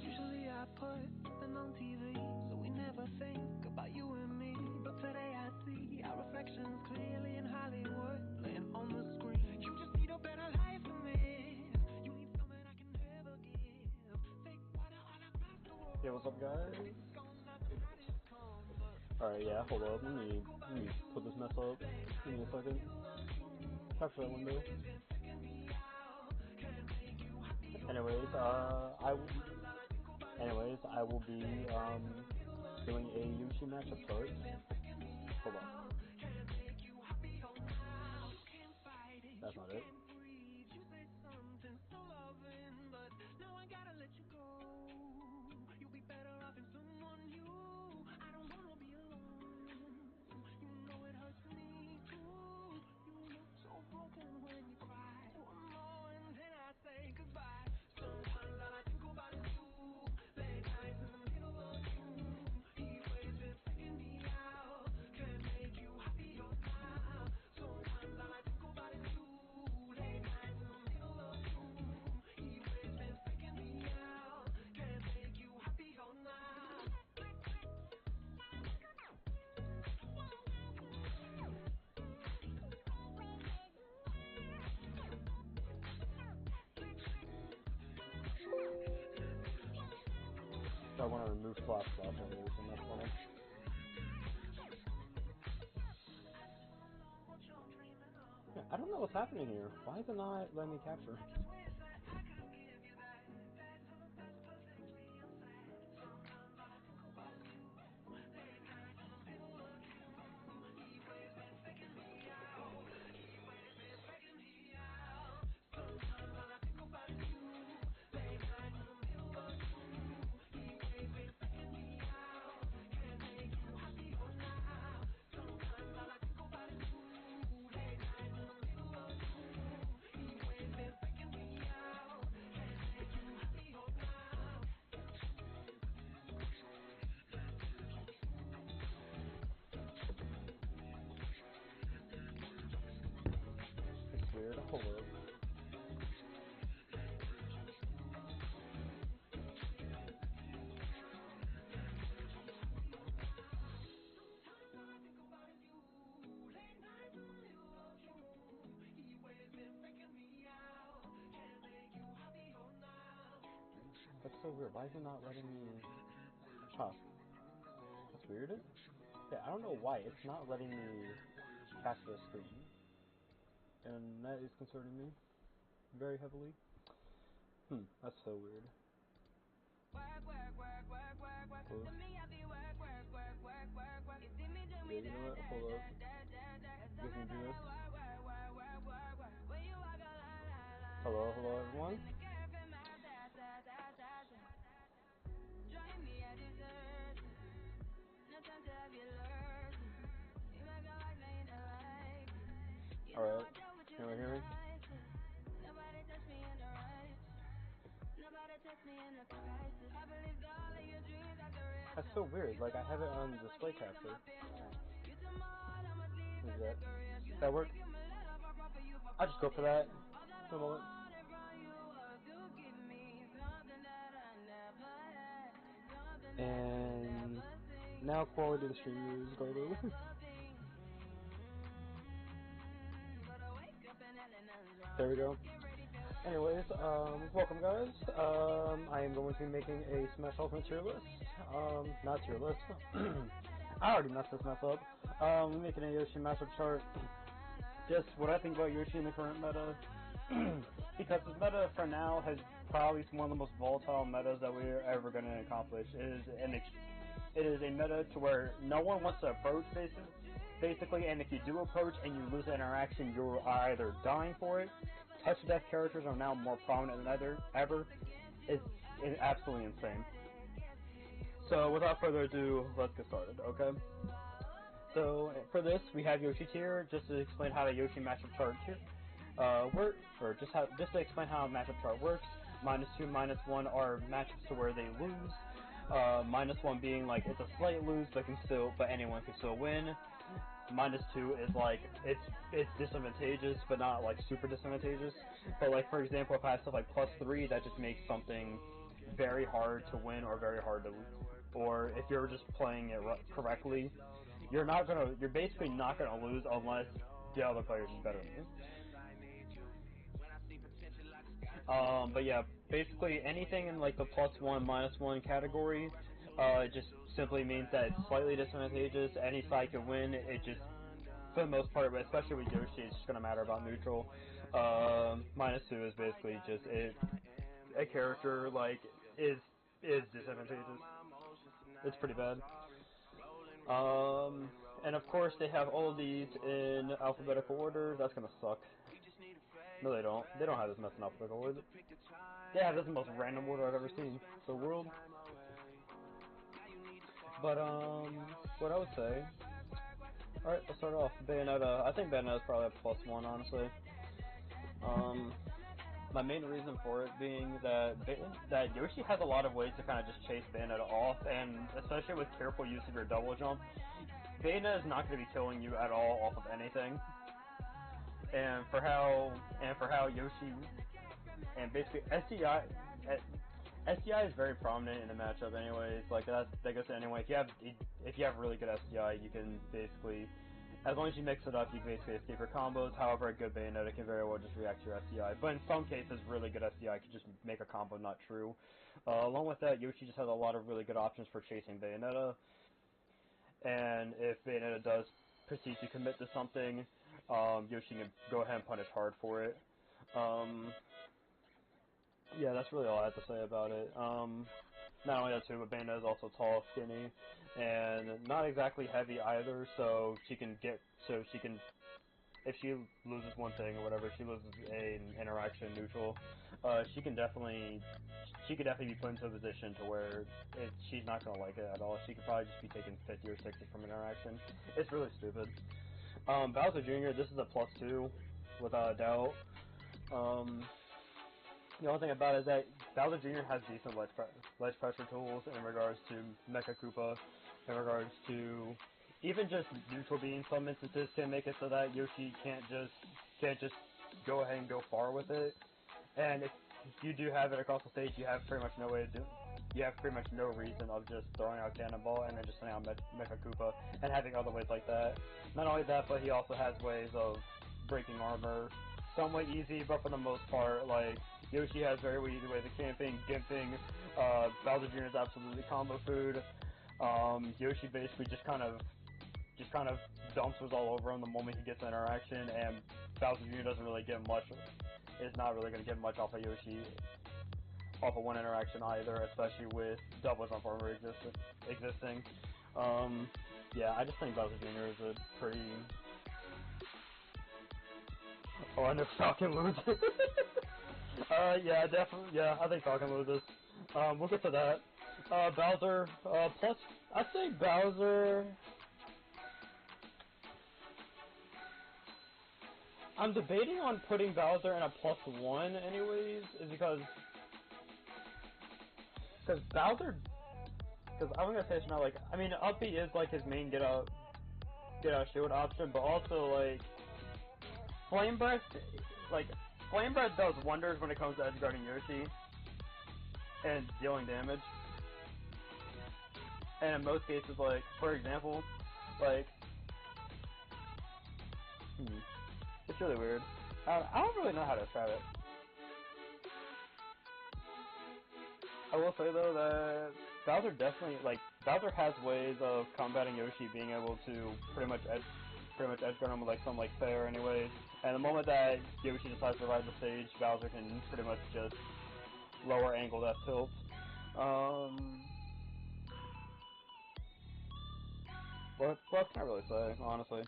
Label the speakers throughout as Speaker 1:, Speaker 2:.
Speaker 1: Usually I put nothing on TV, so we never think about you and me. But today I see our reflections clearly in Hollywood, playing on the screen. You just need a better life than this. You need something I can never give. Take water all across the world.
Speaker 2: Yeah, what's up, guys? Alright, yeah, hold up. Let me put this mess up. Give me a second. Capture that window. Anyways, I will be doing a Yoshi matchup chart. Hold on. That's not it. So I want to remove flash anyways, and that's funny. Yeah, I don't know what's happening here. Why is it not letting me capture? It's weird. Hold up. That's so weird. Why is it not letting me... Huh. That's weird. Yeah, I don't know why. It's not letting me capture the screen. And that is concerning me very heavily. That's so weird. Yeah, you know what? Hold up. You can do this. Hello, everyone. Alright, can you hear me? That's so weird, like I have it on display capture. Is that work? I'll just go for that for a moment. And now quality of the stream is garbage. There we go. Anyways, welcome guys. I am going to be making a Smash Ultimate tier list. Not tier list. I already messed this mess up. Making a Yoshi matchup chart. Just what I think about Yoshi in the current meta. Because the meta for now has probably one of the most volatile metas that we're ever going to accomplish. It is a meta to where no one wants to approach basically, and if you do approach and you lose the interaction, you're either dying for it. Touch death characters are now more prominent than ever. It's absolutely insane. So without further ado, let's get started, okay? So for this, we have Yoshi tier. Just to explain how the Yoshi matchup chart Just to explain how a matchup chart works. -2, -1 are matchups to where they lose. -1 being like it's a slight lose, but anyone can still win. -2 is like it's disadvantageous, but not like super disadvantageous. But like for example, if I have stuff like +3, that just makes something very hard to win or very hard to lose. Or if you're just playing it correctly, you're basically not gonna lose unless the other player is better than you. But yeah, basically anything in like the +1, -1 category, just simply means that it's slightly disadvantageous. Any side can win. It just, for the most part, but especially with Yoshi, it's just gonna matter about neutral. -2 is basically just a character like is disadvantageous. It's pretty bad. And of course they have all of these in alphabetical order. That's gonna suck. No, they don't. They don't have this mess in alphabetical order. They have this the most random order I've ever seen. The world. But what I would say. All right, let's start off. Bayonetta. I think Bayonetta's probably a +1, honestly. My main reason for it being that Yoshi has a lot of ways to kind of just chase Bayonetta off, and especially with careful use of your double jump, Bayonetta is not going to be killing you at all off of anything. And for how Yoshi and basically SDI is very prominent in the matchup, anyways. Like that goes to anyone. If you have really good SDI, you can basically, as long as you mix it up, you can basically escape your combos. However, a good Bayonetta can very well just react to your SDI. But in some cases, really good SDI can just make a combo not true. Along with that, Yoshi just has a lot of really good options for chasing Bayonetta. And if Bayonetta does proceed to commit to something, Yoshi can go ahead and punish hard for it. Yeah, that's really all I have to say about it. Not only that too, but Bayonetta is also tall, skinny, and not exactly heavy either. So if she loses one thing or whatever, she loses an interaction neutral. She could definitely be put into a position to where she's not gonna like it at all. She could probably just be taking 50 or 60 from interaction. It's really stupid. Bowser Jr. This is a +2, without a doubt. The only thing about it is that Bowser Jr. has decent ledge pressure tools in regards to Mecha Koopa, in regards to even just neutral being. Some instances can make it so that Yoshi can't just go ahead and go far with it. And if you do have it across the stage, you have pretty much no way to do. You have pretty much no reason of just throwing out Cannonball and then just sending out Mecha Koopa and having other ways like that. Not only that, but he also has ways of breaking armor somewhat easy, but for the most part, like, Yoshi has very easy ways of camping, gimping. Bowser Jr. is absolutely combo food. Yoshi basically just kind of dumps was all over him the moment he gets an interaction, and Bowser Jr. doesn't really get much. Is not really going to get much off of Yoshi, off of one interaction either, especially with double jump armor existing. Yeah, I just think Bowser Jr. is a pretty. Oh, I know Falcon loses. Yeah, definitely. Yeah, I think Falcon loses. We'll get to that. Bowser, plus, I'd say Bowser. I'm debating on putting Bowser in a +1 anyways, is because Bowser, because I'm gonna say it's not like, I mean, up B is like his main get out shield option, but also like, Flame Breath does wonders when it comes to edge guarding Yoshi and dealing damage. And in most cases, like, for example, like, it's really weird. I don't really know how to describe it. I will say though that Bowser definitely, like, Bowser has ways of combating Yoshi being able to pretty much edge guard him with like something like fair anyways. And the moment that Yoshi decides to ride the stage, Bowser can pretty much just lower angled F tilt. What can I really say, honestly?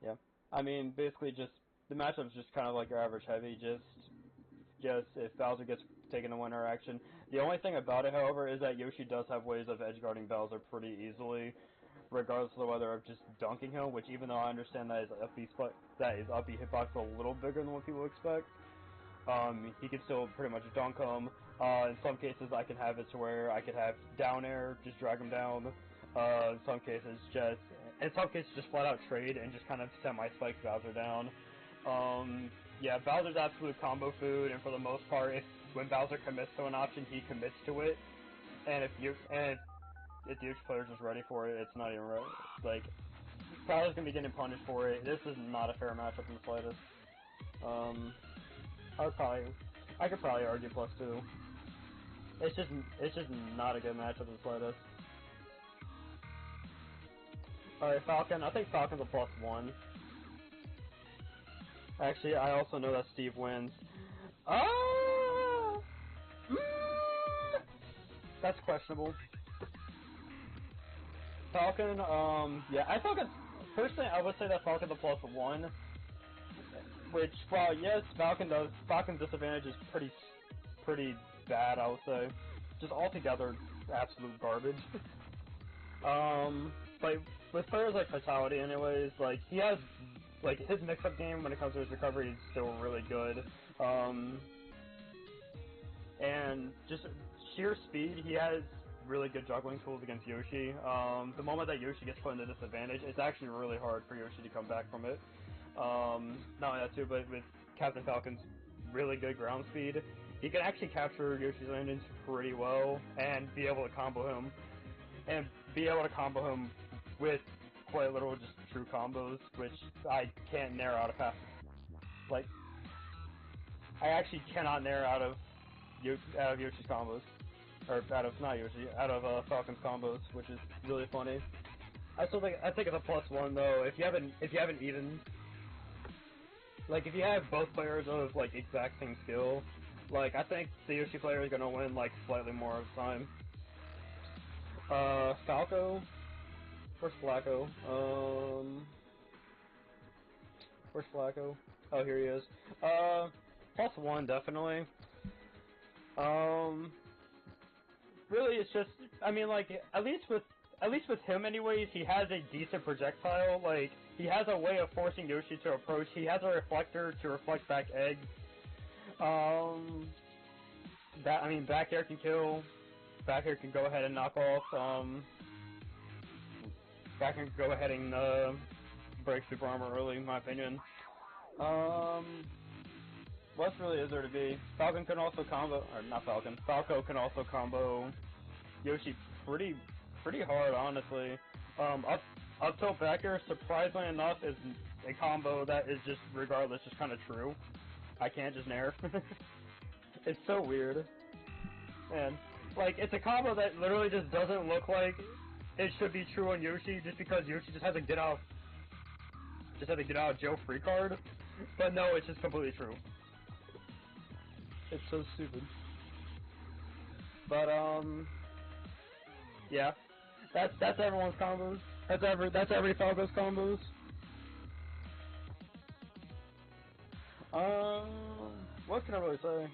Speaker 2: Yeah. I mean, basically just, the matchup's just kind of like your average heavy, just if Bowser gets taken to one interaction. The only thing about it, however, is that Yoshi does have ways of edge guarding Bowser pretty easily. regardless of whether I'm just dunking him, which even though I understand that his up B hitbox is a little bigger than what people expect, he can still pretty much dunk him. In some cases, I can have it to where I could have down air, just drag him down. In some cases, just flat out trade and just kind of semi-spike Bowser down. Yeah, Bowser's absolute combo food, and for the most part, when Bowser commits to an option, he commits to it. And if the Yoshi player's just ready for it, it's not even right. Like, Bowser's gonna be getting punished for it. This is not a fair matchup in the slightest. I could probably argue +2. It's just not a good matchup in the slightest. Alright, Falcon. I think Falcon's a +1. Actually, I also know that Steve wins. That's questionable. Falcon, yeah, personally, I would say that Falcon's a +1. Which, well, yes, Falcon's disadvantage is pretty bad, I would say. Just altogether, absolute garbage. But with players like Fatality anyways, like, he has, like, his mix-up game when it comes to his recovery is still really good. And just sheer speed, he has really good juggling tools against Yoshi. The moment that Yoshi gets put into disadvantage, it's actually really hard for Yoshi to come back from it. Not only that too, but with Captain Falcon's really good ground speed, he can actually capture Yoshi's landings pretty well and be able to combo him. And be able to combo him with quite literal just true combos, which I can't narrow out of past. Like, I actually cannot narrow out of Yoshi's combos. Or out of Falcon's combos, which is really funny. I think it's a +1 though. If you haven't even, like, if you have both players of like exact same skill, like, I think the Yoshi player is gonna win like slightly more of the time. Falco. Where's Flacco? Where's Flacco? Oh, here he is. +1 definitely. Really, it's just, I mean, like, at least with him anyways, he has a decent projectile. Like, he has a way of forcing Yoshi to approach. He has a reflector to reflect back eggs. Back air can kill. Back air can go ahead and knock off. Back air can go ahead and break super armor early, in my opinion. What really is there to be? Falco can also combo Yoshi pretty hard, honestly. Up tilt back air, surprisingly enough, is a combo that is just, regardless, just kind of true. I can't just nair. It's so weird. And, like, it's a combo that literally just doesn't look like it should be true on Yoshi, just because Yoshi just has a get out of jail free card. But no, it's just completely true. It's so stupid. But yeah, that's everyone's combos. That's every Falco's combos. What can I really say?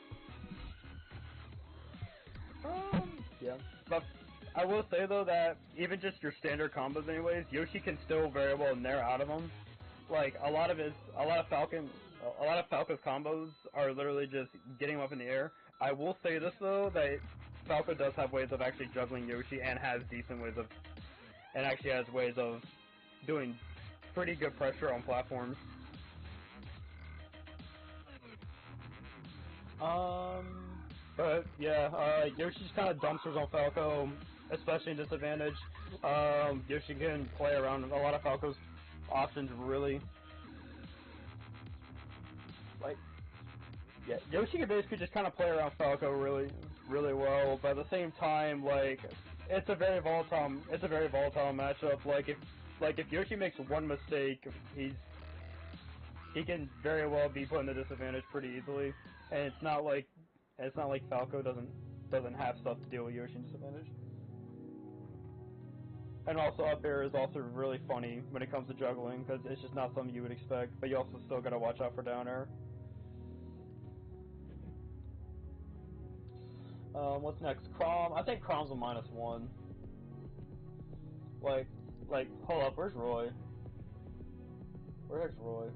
Speaker 2: Yeah, but I will say though that even just your standard combos anyways, Yoshi can still very well nair out of them. Like, a lot of Falco's combos are literally just getting him up in the air. I will say this though, that Falco does have ways of actually juggling Yoshi and actually has ways of doing pretty good pressure on platforms. But yeah, Yoshi just kind of dumpsters on Falco, especially in disadvantage. Yoshi can play around a lot of Falco's options really. Like, yeah, Yoshi can basically just kind of play around Falco really well, but at the same time, like, it's a very volatile matchup. Like if Yoshi makes one mistake, he can very well be put in a disadvantage pretty easily, and it's not like Falco doesn't have stuff to deal with Yoshi's disadvantage. And also up air is also really funny when it comes to juggling, because it's just not something you would expect, but you also still gotta watch out for down air. What's next? Chrom. I think Chrom's a -1. Like like, hold up, where's Roy? Where's Roy?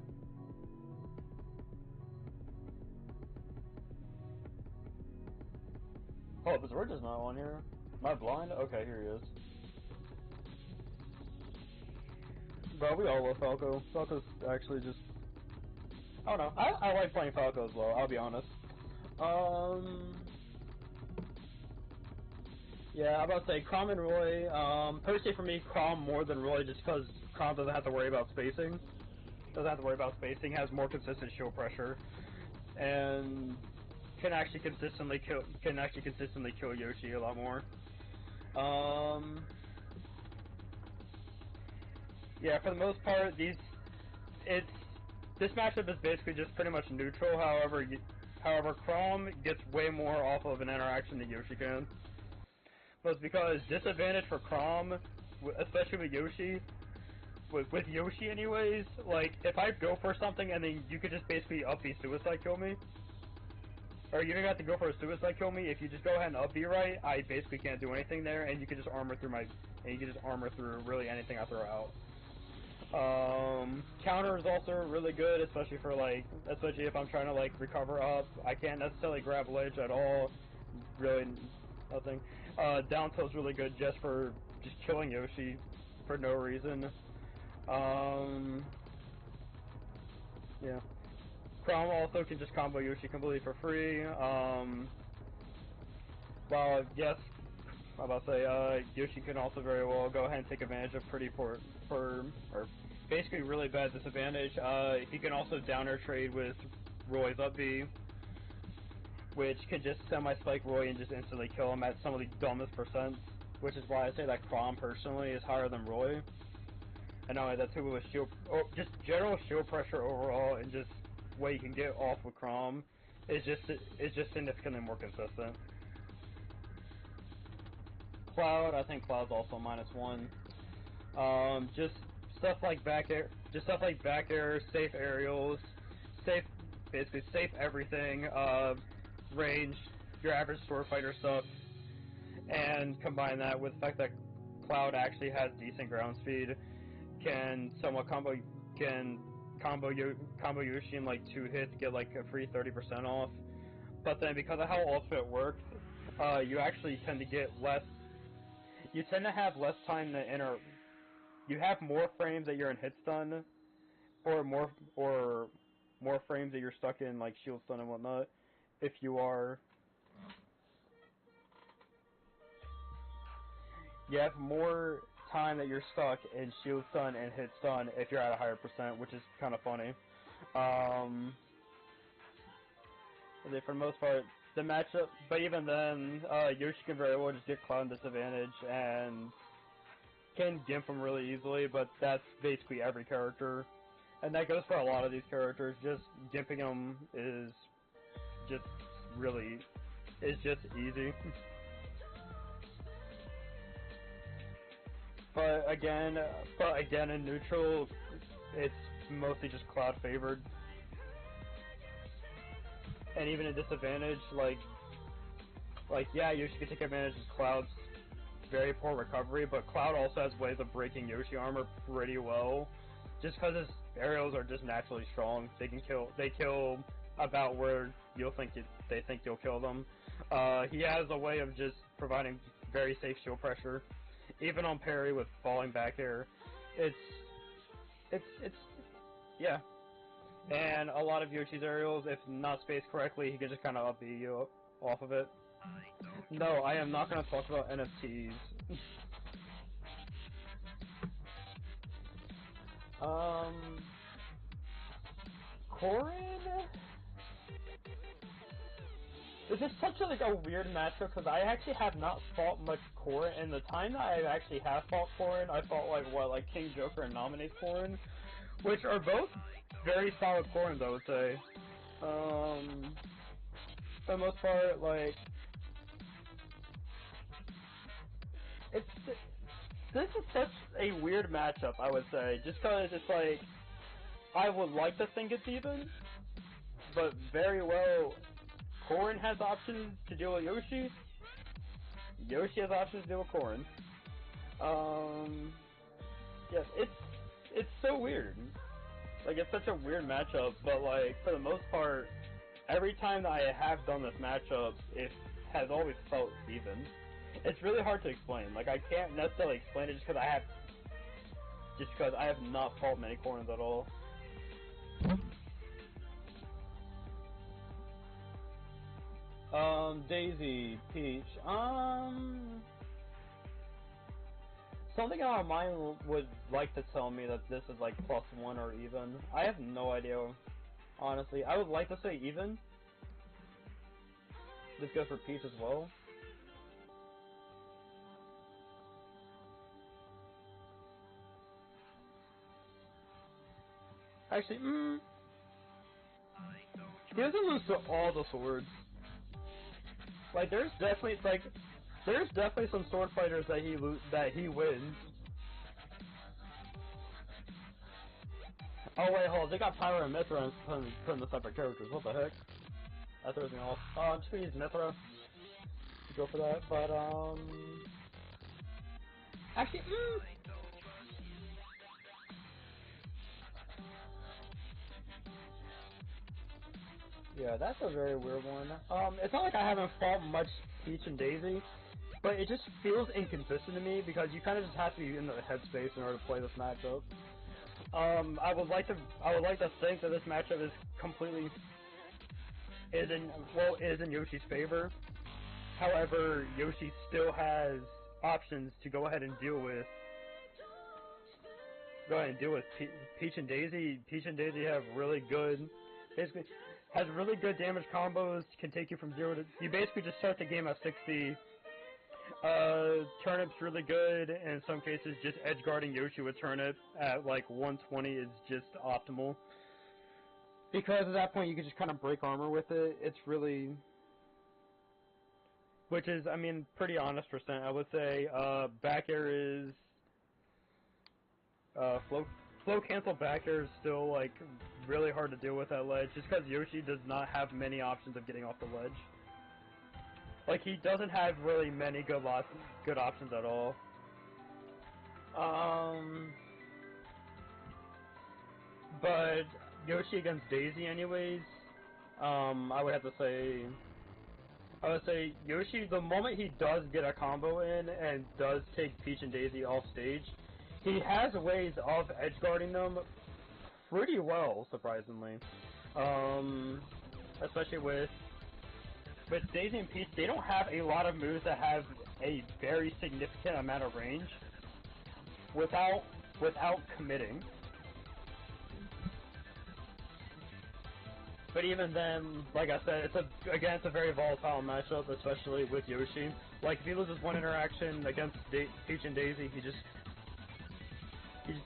Speaker 2: Oh, but Roy is not on here. Am I blind? Okay, here he is. Bro, we all love Falco. Falco's actually just... I don't know. I like playing Falco as well, I'll be honest. Yeah, I'm about to say Crom and Roy. Personally for me, Crom more than Roy just because Crom doesn't have to worry about spacing. Has more consistent shield pressure. And can actually consistently kill Yoshi a lot more. Yeah, for the most part, this matchup is basically just pretty much neutral. However, Crom gets way more off of an interaction than Yoshi can. But it's because disadvantage for Crom, especially with Yoshi, with Yoshi anyways, like, if I go for something and then you could just basically up-B suicide kill me, or you don't have to go for a suicide kill me, if you just go ahead and up-B right, I basically can't do anything there, and you can just armor through really anything I throw out. Counter is also really good, especially if I'm trying to, like, recover up. I can't necessarily grab ledge at all, really nothing. Down tilt is really good just killing Yoshi for no reason. Yeah. Crom also can just combo Yoshi completely for free. Well, yes, I'm about to say, Yoshi can also very well go ahead and take advantage of or basically really bad disadvantage. He can also downer trade with Roy's up B, which can just semi-spike Roy and just instantly kill him at some of the dumbest percents, which is why I say that Crom personally is higher than Roy. And not only that too, with just general shield pressure overall, and just what you can get off with Crom is just significantly more consistent. Cloud, I think Cloud's also -1. Just stuff like back air, safe aerials, basically safe everything, range, your average sword fighter stuff, and combine that with the fact that Cloud actually has decent ground speed, can somewhat combo Yoshi in like 2 hits, get like a free 30% off. But then because of how Ultimate works, you actually tend to get less. You tend to have less time to enter. You have more frames that you're in hit stun, or more frames that you're stuck in like shield stun and whatnot. If you have more time that you're stuck in shield stun and hit stun if you're at a higher percent, which is kind of funny. For the most part, the matchup, but even then, Yoshi can very well just get Cloud disadvantage and can gimp him really easily, but that's basically every character. And that goes for a lot of these characters, just gimping them is just easy. But again, in neutral, it's mostly just Cloud favored. And even a disadvantage, yeah, Yoshi can take advantage of Cloud's very poor recovery, but Cloud also has ways of breaking Yoshi armor pretty well, just because his aerials are just naturally strong. They kill about where they think you'll kill them. He has a way of just providing very safe shield pressure, even on parry with falling back air. Yeah. And a lot of Yoshi's aerials, if not spaced correctly, he can just kind of up-B you off of it. No, I am not going to talk about NFTs. Corrin? This is such a weird matchup because I actually have not fought much Corrin. And the time that I actually have fought Corrin, I fought like King Joker and Nominate Corrin, which are both very solid Corrins, I would say. For the most part, this is such a weird matchup, I would say, just because it's like, I would like to think it's even, but very well, Corrin has options to deal with Yoshi. Yoshi has options to deal with Corrin.
Speaker 3: yeah, it's so weird. Like, it's such a weird matchup, but, like, for the most part, every time that I have done this matchup, it has always felt even. It's really hard to explain. Like, I can't necessarily explain it just because I have not fought many corners at all.
Speaker 2: Daisy, Peach, something in my mind would like to tell me that this is like +1 or even. I have no idea, honestly. I would like to say even. This goes for Peach as well. Actually, he doesn't lose to all the swords. Like, there's definitely some sword fighters that he wins. Oh wait, hold on. They got Pyro and Mithra and putting the separate characters. What the heck? That throws me off. I'm just gonna use Mithra to go for that, but actually, yeah, that's a very weird one. It's not like I haven't fought much Peach and Daisy, but it just feels inconsistent to me because you kind of just have to be in the headspace in order to play this matchup. I would like to think that this matchup is in Yoshi's favor. However, Yoshi still has options to go ahead and deal with. Peach and Daisy. Peach and Daisy have really good, basically, has really good damage combos. Can take you from 0 to. You basically just start the game at 60. Turnip's really good, and in some cases, just edge guarding Yoshi with Turnip at like 120 is just optimal. Because at that point, you can just kind of break armor with it. It's really, which is, I mean, pretty honest percent. I would say back air is flow cancel back air is still like really hard to deal with at ledge, just because Yoshi does not have many options of getting off the ledge. Like, he doesn't have really many good options at all. But Yoshi against Daisy, anyways. I would say Yoshi. The moment he does get a combo in and does take Peach and Daisy off stage, he has ways of edge guarding them pretty well, surprisingly. Especially with Daisy and Peach, they don't have a lot of moves that have a very significant amount of range without committing. But even then, like I said, it's a very volatile matchup, especially with Yoshi. Like, if he loses one interaction against Peach and Daisy,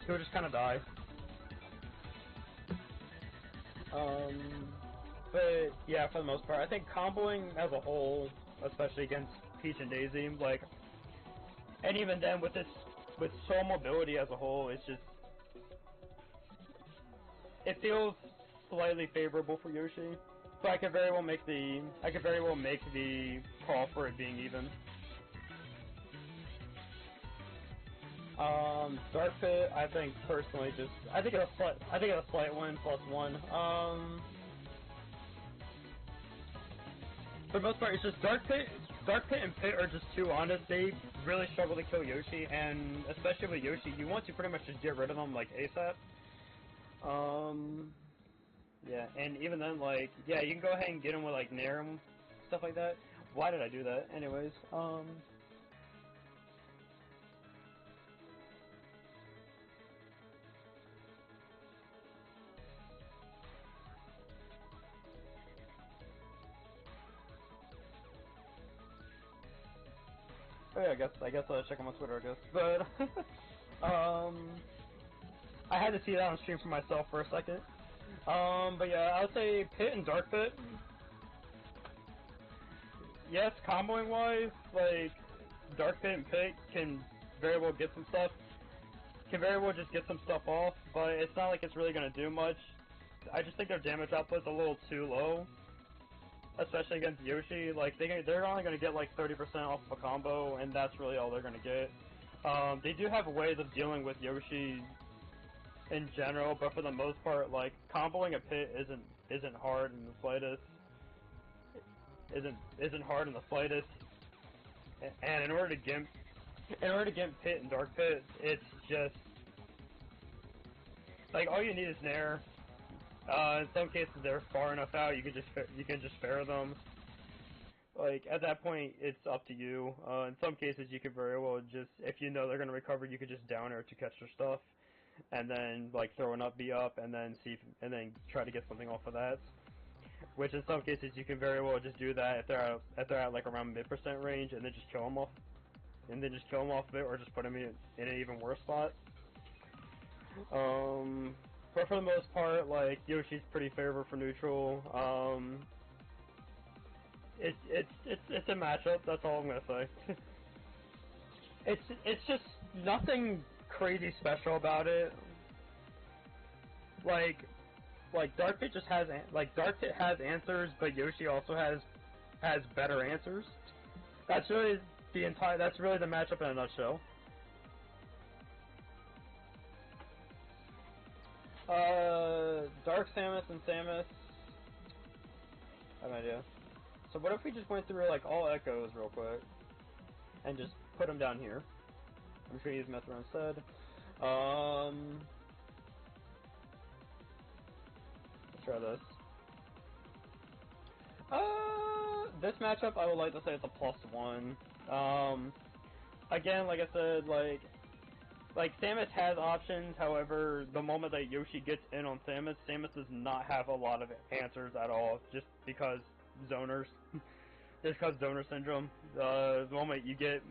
Speaker 2: he'll just kind of die. But yeah, for the most part, I think comboing as a whole, especially against Peach and Daisy, like, and even then with soul mobility as a whole, it feels slightly favorable for Yoshi. But I could very well make the call for it being even. Dark Pit, I think personally, I think it's a slight win, +1. For the most part, it's just Dark Pit and Pit are just too honest. They really struggle to kill Yoshi, and especially with Yoshi, you want to pretty much just get rid of them like ASAP. Yeah, and even then, like, yeah, you can go ahead and get him with like Nair and stuff like that. Why did I do that? Anyways, oh yeah, I guess I'll check on my Twitter, I guess. But I had to see that on stream for myself for a second. But yeah, I would say Pit and Dark Pit. Yes, comboing wise, like, Dark Pit and Pit can very well get some stuff. Can very well just get some stuff off, but it's not like it's really gonna do much. I just think their damage output's a little too low, especially against Yoshi. Like, they're only gonna get like 30% off of a combo, and that's really all they're gonna get.
Speaker 3: They do have ways of dealing with Yoshi in general, but for the most part, like, comboing a pit isn't hard in the slightest. Isn't hard in the slightest. And in order to get pit and dark pit, it's just like all you need is nair. In some cases, they're far enough out you can just spare them. Like at that point, it's up to you. In some cases, you could very well just, if you know they're gonna recover, you could just down air to catch their stuff, and then like throw an up B up, and then and then try to get something off of that. Which in some cases you can very well just do that if they're at like around mid% range, and then just kill them off, of it, or just put them in an even worse spot. But for the most part, like Yoshi's pretty favorable for neutral. It's a matchup. That's all I'm gonna say. it's just nothing crazy special about it. Like Dark Pit just has answers, but Yoshi also has better answers. That's really the matchup in a nutshell. Dark Samus and Samus. I have an idea. So what if we just went through like all echoes real quick and just put them down here? I'm just gonna use Methra instead. Let's try this. This matchup I would like to say it's a +1. Again, like I said, like Samus has options. However, the moment that Yoshi gets in on Samus does not have a lot of answers at all, just because zoners. Just because zoner syndrome. The moment you get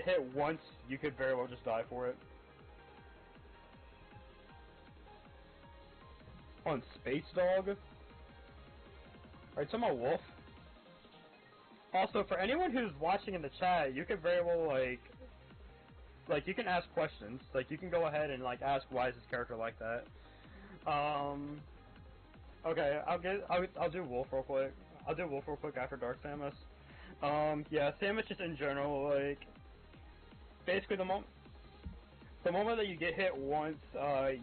Speaker 3: hit once, you could very well just die for it. On Space Dog? Are you talking about Wolf? Also, for anyone who's watching in the chat, you could very well, like, you can ask questions. Like, you can go ahead and, like, ask why is this character like that. Okay, I'll do Wolf real quick. I'll do Wolf real quick after Dark Samus. Yeah, Samus just in general, like, basically the moment that you get hit once,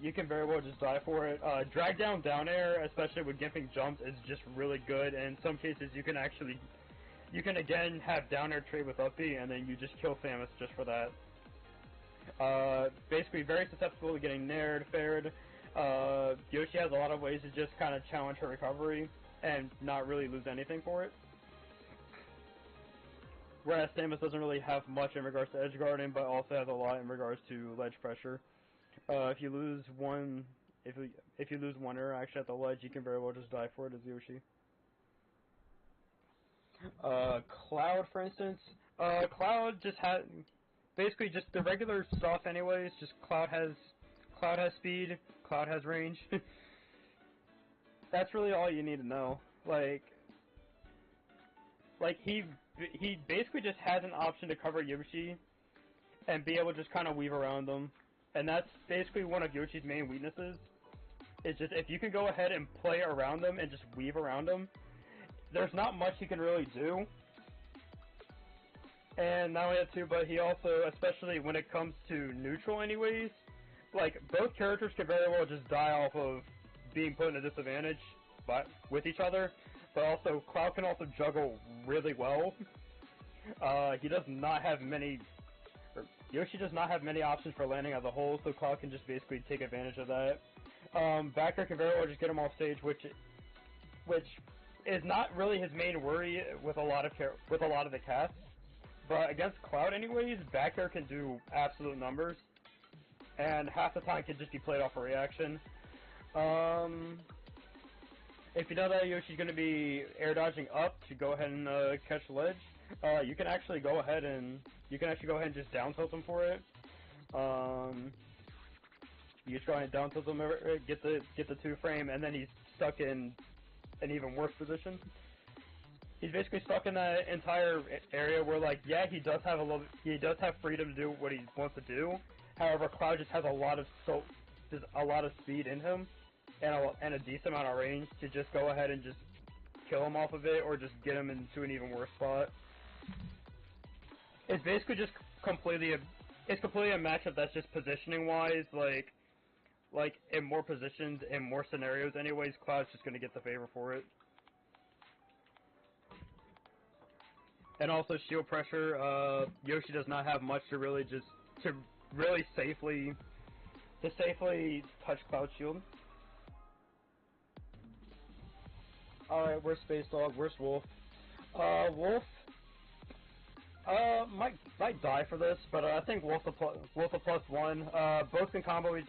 Speaker 3: you can very well just die for it. Drag down air, especially with gimping jumps, is just really good, and in some cases you can again have down air trade with up B, and then you just kill Samus just for that. Basically very susceptible to getting nared, fared. Yoshi has a lot of ways to just kind of challenge her recovery and not really lose anything for it. Whereas Samus doesn't really have much in regards to edge guarding, but also has a lot in regards to ledge pressure. If you lose one interaction at the ledge, you can very well just die for it as Yoshi. Cloud, for instance, Cloud just has basically just the regular stuff, anyways. Just Cloud has speed, Cloud has range. That's really all you need to know. Like he basically just has an option to cover Yoshi and be able to just kind of weave around them. And that's basically one of Yoshi's main weaknesses. It's just if you can go ahead and play around them and just weave around them, there's not much he can really do. And not only that too, but he also, especially when it comes to neutral anyways, like both characters can very well just die off of being put in a disadvantage with each other. But also, Cloud can also juggle really well. Yoshi does not have many options for landing as a whole, so Cloud can just basically take advantage of that. Backer can very well just get him off stage, which is not really his main worry with a lot of the cast. But against Cloud anyways, backer can do absolute numbers, and half the time can just be played off a reaction. If you know that Yoshi's going to be air dodging up to go ahead and catch ledge, you can actually go ahead and just down tilt him for it. You try and down tilt him, get the 2-frame, and then he's stuck in an even worse position. He's basically stuck in that entire area where, like, yeah, he does have freedom to do what he wants to do. However, Cloud just has a lot of speed in him. And a decent amount of range to just go ahead and just kill him off of it, or just get him into an even worse spot. it's basically just it's completely a matchup that's just positioning wise, like in more positions, in more scenarios anyways, Cloud's just gonna get the favor for it. And also shield pressure, Yoshi does not have much to really safely touch Cloud shield. Alright, where's Space Dog? Where's Wolf? Wolf might die for this, but I think Wolf a +1. Both can combo.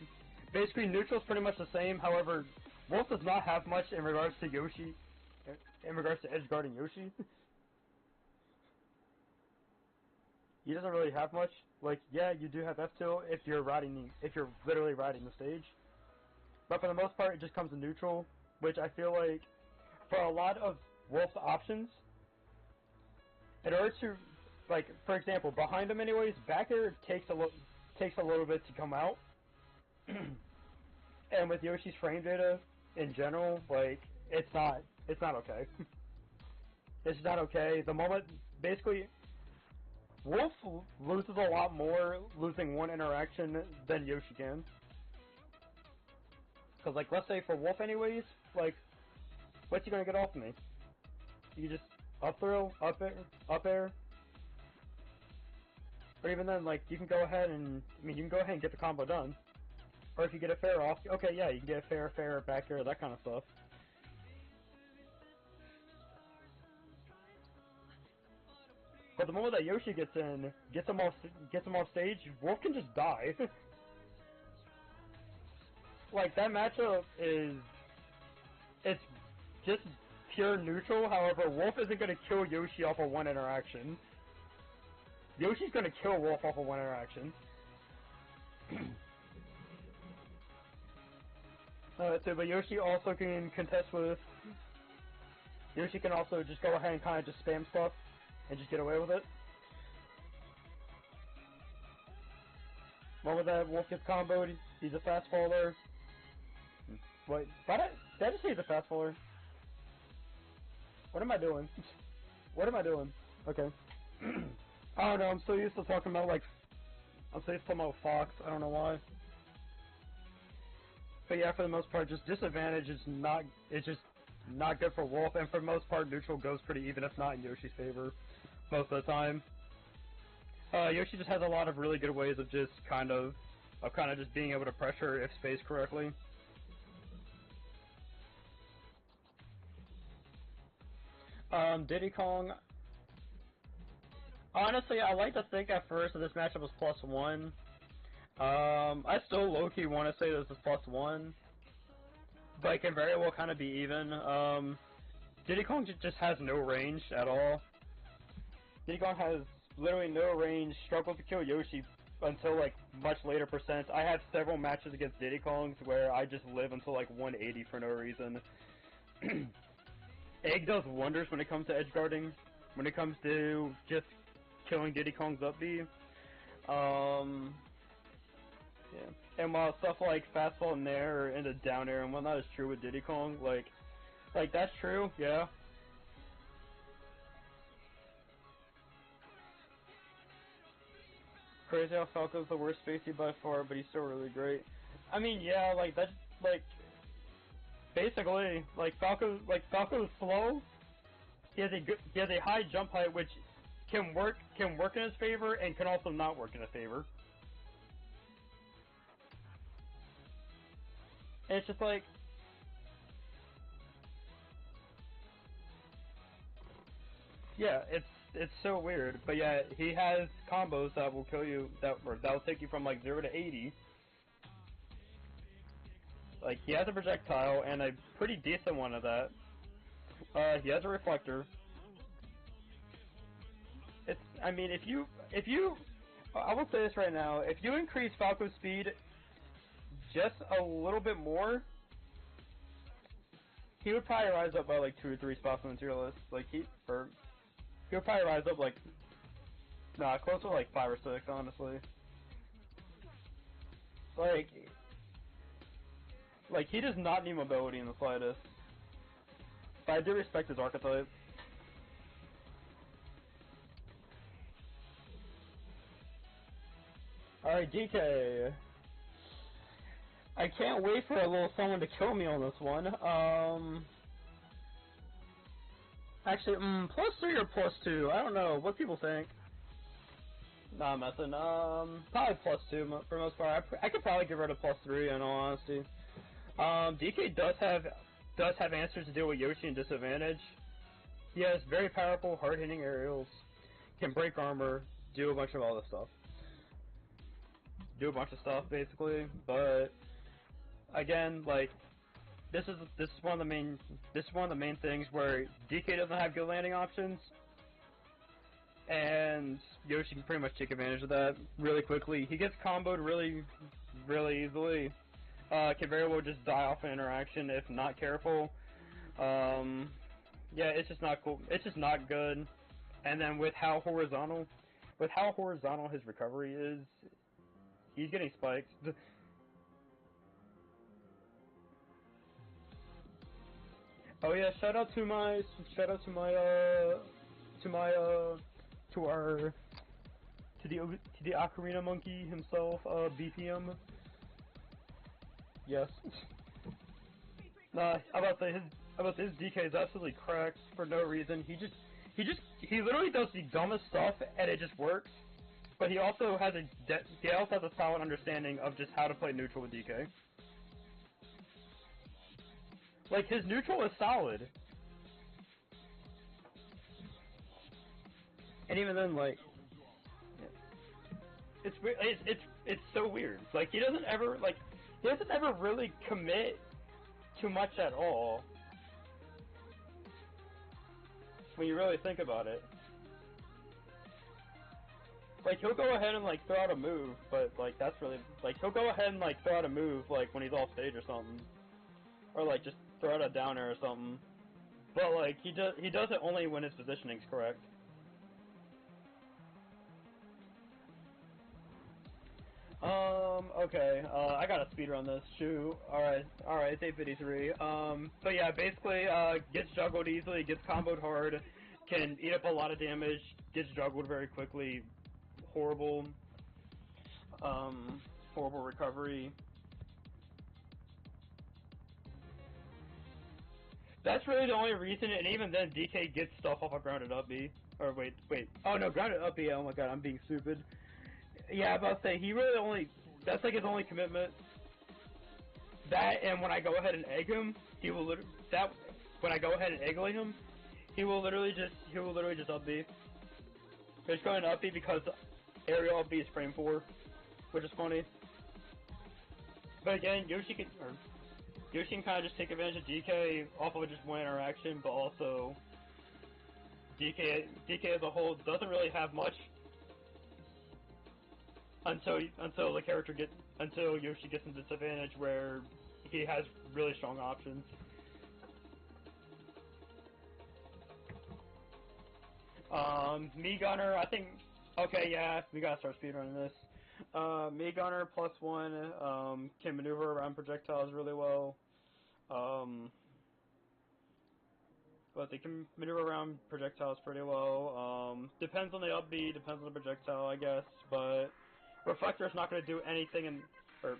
Speaker 3: Basically, neutral's pretty much the same. However, Wolf does not have much in regards to Yoshi, in regards to edge guarding Yoshi. He doesn't really have much. Like, yeah, you do have F2 if you're literally riding the stage. But for the most part, it just comes to neutral, which I feel like for a lot of Wolf's options, in order to, like, for example, behind him anyways, back air takes a little bit to come out. And with Yoshi's frame data in general, like, it's not okay. It's not okay. The moment, basically, Wolf loses a lot more losing one interaction than Yoshi can. Cause like, let's say for Wolf anyways, like, what's he gonna get off of me? You just up throw, up air. Or even then, like, you can go ahead and, you can go ahead and get the combo done. Or if you get a fair off, okay, yeah, you can get a fair, back air, that kind of stuff. But the moment that Yoshi gets in, gets him off stage, Wolf can just die. Like, that matchup it's just pure neutral. However, Wolf isn't gonna kill Yoshi off of one interaction. Yoshi's gonna kill Wolf off of one interaction. But Yoshi also can contest with. Yoshi can also just go ahead and kind of just spam stuff and just get away with it. Moment that Wolf gets comboed, he's a fast faller. Wait, did I just say he's a fast faller? What am I doing? What am I doing? Okay. I don't know, I'm so used to talking about, like, Fox, I don't know why. But yeah, for the most part, just disadvantage is just not good for Wolf, and for the most part, neutral goes pretty even, if not in Yoshi's favor, most of the time. Yoshi just has a lot of really good ways of just kind of just being able to pressure if spaced correctly. Diddy Kong. Honestly, I like to think at first that this matchup was +1. I still low-key want to say this is +1, but it can very well kind of be even. Diddy Kong just has no range at all. Diddy Kong has literally no range, struggles to kill Yoshi until like much later percents. I have several matches against Diddy Kongs where I just live until like 180 for no reason. Egg does wonders when it comes to edge guarding, when it comes to just killing Diddy Kong's up B. Yeah. And while stuff like fastball and nair and the down air and whatnot is true with Diddy Kong, like that's true, yeah. Crazy how Falco's the worst spacey by far, but he's still really great. I mean, yeah, like that's like basically like Falco's slow. He has a high jump height, which can work in his favor and can also not work in his favor. And it's just like, yeah, it's so weird. But yeah, he has combos that will kill you, that will take you from like 0 to 80. Like, he has a projectile and a pretty decent one of that. He has a reflector. I mean, if you, I will say this right now, if you increase Falco's speed just a little bit more, he would probably rise up by like 2 or 3 spots on the tier list. Like, he would probably rise up like, closer to like 5 or 6, honestly. Like, he does not need mobility in the slightest. But I do respect his archetype. Alright, DK. I can't wait for a little someone to kill me on this one. Actually, +3 or +2? I don't know. What people think? Nah, I'm messing. Probably +2 for the most part. I could probably get rid of +3 in all honesty. DK does have answers to deal with Yoshi and disadvantage. He has very powerful, hard-hitting aerials, can break armor, do a bunch of all this stuff. Do a bunch of stuff basically, but again, like this is one of the main things where DK doesn't have good landing options, and Yoshi can pretty much take advantage of that really quickly. He gets comboed really easily. Can very well just die off an interaction if not careful. Yeah, it's just not cool. It's just not good. And then with how horizontal his recovery is, he's getting spiked. Oh yeah, shout out to the Ocarina Monkey himself, BPM. Yes. Nah, I'm about to say his DK is absolutely cracked for no reason. He literally does the dumbest stuff and it just works. But he also has a solid understanding of just how to play neutral with DK. Like his neutral is solid. And even then, like, it's weird. It's so weird. Like he doesn't ever really commit too much at all. When you really think about it, like he'll go ahead and like throw out a move, but like that's really like he'll go ahead and like throw out a move like when he's off stage or something, or like just throw out a down air or something. But like he does it only when his positioning's correct. Okay, I got a speed run this. Shoot. Alright, it's 8:53. But yeah, basically, gets juggled easily, gets comboed hard, can eat up a lot of damage, gets juggled very quickly, horrible recovery. That's really the only reason, and even then, DK gets stuff off a grounded up B. Or wait. Oh no, grounded up B, oh my god, I'm being stupid. Yeah, I'm about to say, he really only, that's like his only commitment. That, and when I go ahead and egg him, he will when I go ahead and egg him, he will literally just up B. He's going to up B because aerial up B is frame 4, which is funny. But again, Yoshi can kind of just take advantage of DK off of just one interaction, but also DK as a whole doesn't really have much until Yoshi gets into disadvantage where he has really strong options. Me Gunner, I think. Okay, yeah, we gotta start speedrunning this. Me Gunner +1 can maneuver around projectiles really well. But they can maneuver around projectiles pretty well. Depends on the up B, depends on the projectile, I guess. But Reflector is not going to do anything, or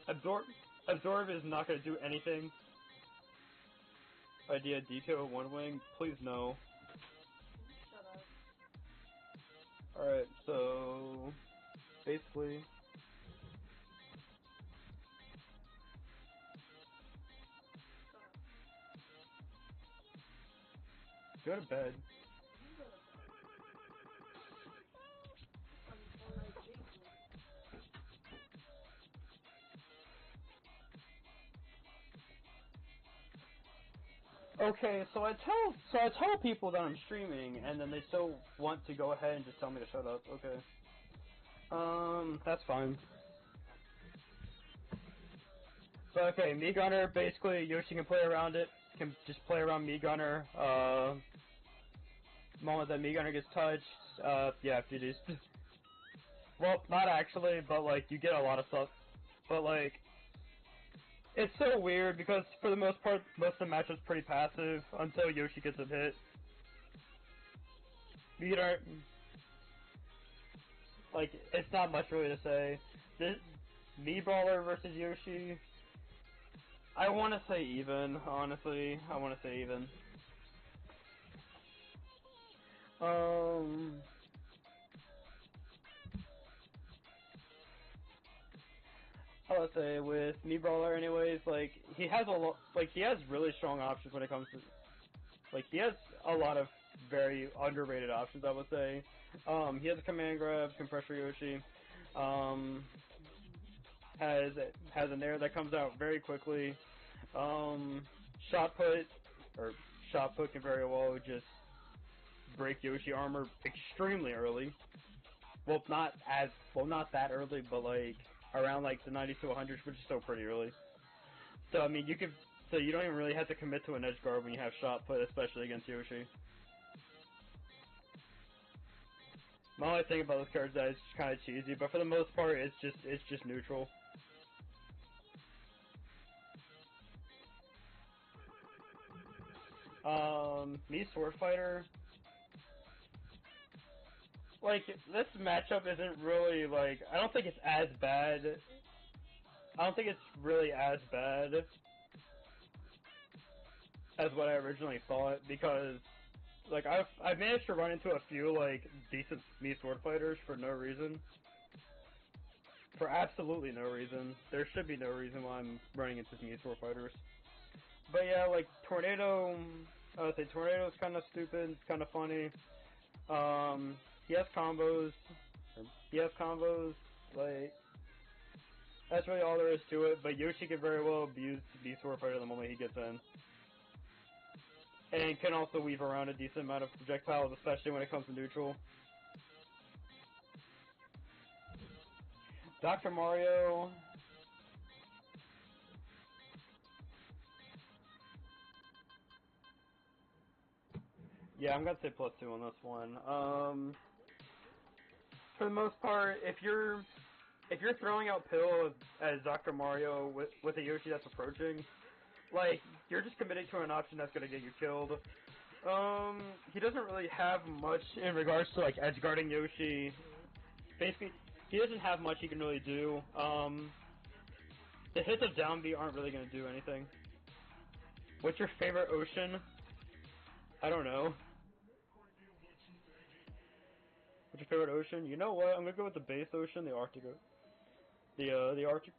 Speaker 3: Absorb is not going to do anything. Idea DK with one wing, please no. Alright, so basically go to bed. Okay, so I tell people that I'm streaming, and then they still want to go ahead and just tell me to shut up. Okay. That's fine. So okay, Me Gunner, basically Yoshi can play around it. Can just play around Me Gunner. The moment that Me Gunner gets touched, yeah, GG's. Well, not actually, but like you get a lot of stuff. But like, it's so weird because for the most part, most of the match is pretty passive until Yoshi gets a hit. Me Gunner, like, it's not much really to say. This Me Brawler versus Yoshi, I want to say even, honestly. I want to say even. I would say with Me Brawler anyways, like, he has he has really strong options when it comes to, like, he has a lot of very underrated options, I would say. He has a command grab, can pressure Yoshi, has an air that comes out very quickly, shot put can very well just break Yoshi armor extremely early. Well, not that early, but like around like the 90s to 100s, which is still pretty early. So I mean, you don't even really have to commit to an edge guard when you have shot put, especially against Yoshi. My only thing about this card is that it's kind of cheesy, but for the most part, it's just neutral. Me Sword Fighter. Like, this matchup isn't really, like, I don't think it's as bad. I don't think it's really as bad as what I originally thought, because, like, I've managed to run into a few, like, decent Me Sword Fighters for no reason. For absolutely no reason. There should be no reason why I'm running into Me Sword Fighters. But yeah, like, Tornado, I would say Tornado's kind of stupid, it's kind of funny. He has combos, like, that's really all there is to it, but Yoshi can very well abuse the Sword Fighter the moment he gets in. And can also weave around a decent amount of projectiles, especially when it comes to neutral. Dr. Mario... Yeah, I'm gonna say +2 on this one. For the most part, if you're throwing out Pill as Dr. Mario with a Yoshi that's approaching, like, you're just committing to an option that's gonna get you killed. He doesn't really have much in regards to, like, edge guarding Yoshi. Basically, he doesn't have much he can really do. The hits of down B aren't really gonna do anything. What's your favorite ocean? I don't know. What's your favorite ocean? You know what? I'm gonna go with the base ocean, the Arctic. The Arctic.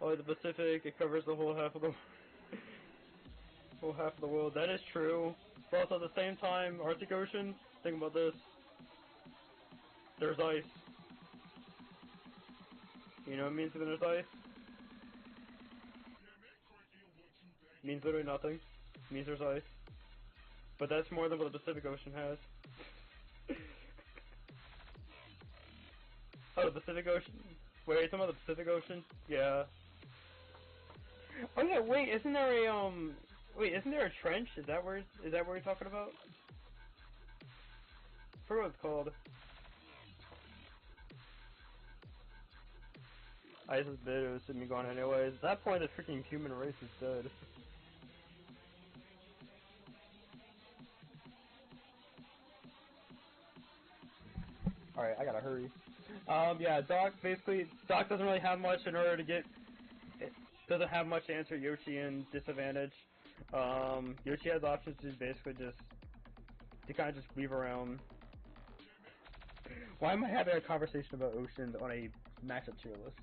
Speaker 3: Oh, the Pacific. It covers the whole half of the world. That is true. But also at the same time, Arctic Ocean. Think about this. There's ice. You know what it means when there's ice? It means literally nothing. It means there's ice. But that's more than what the Pacific Ocean has. Oh, the Pacific Ocean? Wait, are you talking about the Pacific Ocean? Yeah. Oh yeah, wait, isn't there a trench? Is that where you're talking about? I forgot what it's called. ISIS bid was me gone anyways. At that point, the freaking human race is dead. Alright, I gotta hurry. Yeah, Doc doesn't really have much in order to get... It doesn't have much to answer Yoshi in disadvantage. Yoshi has options to basically to kind of just weave around. Why am I having a conversation about oceans on a matchup tier list?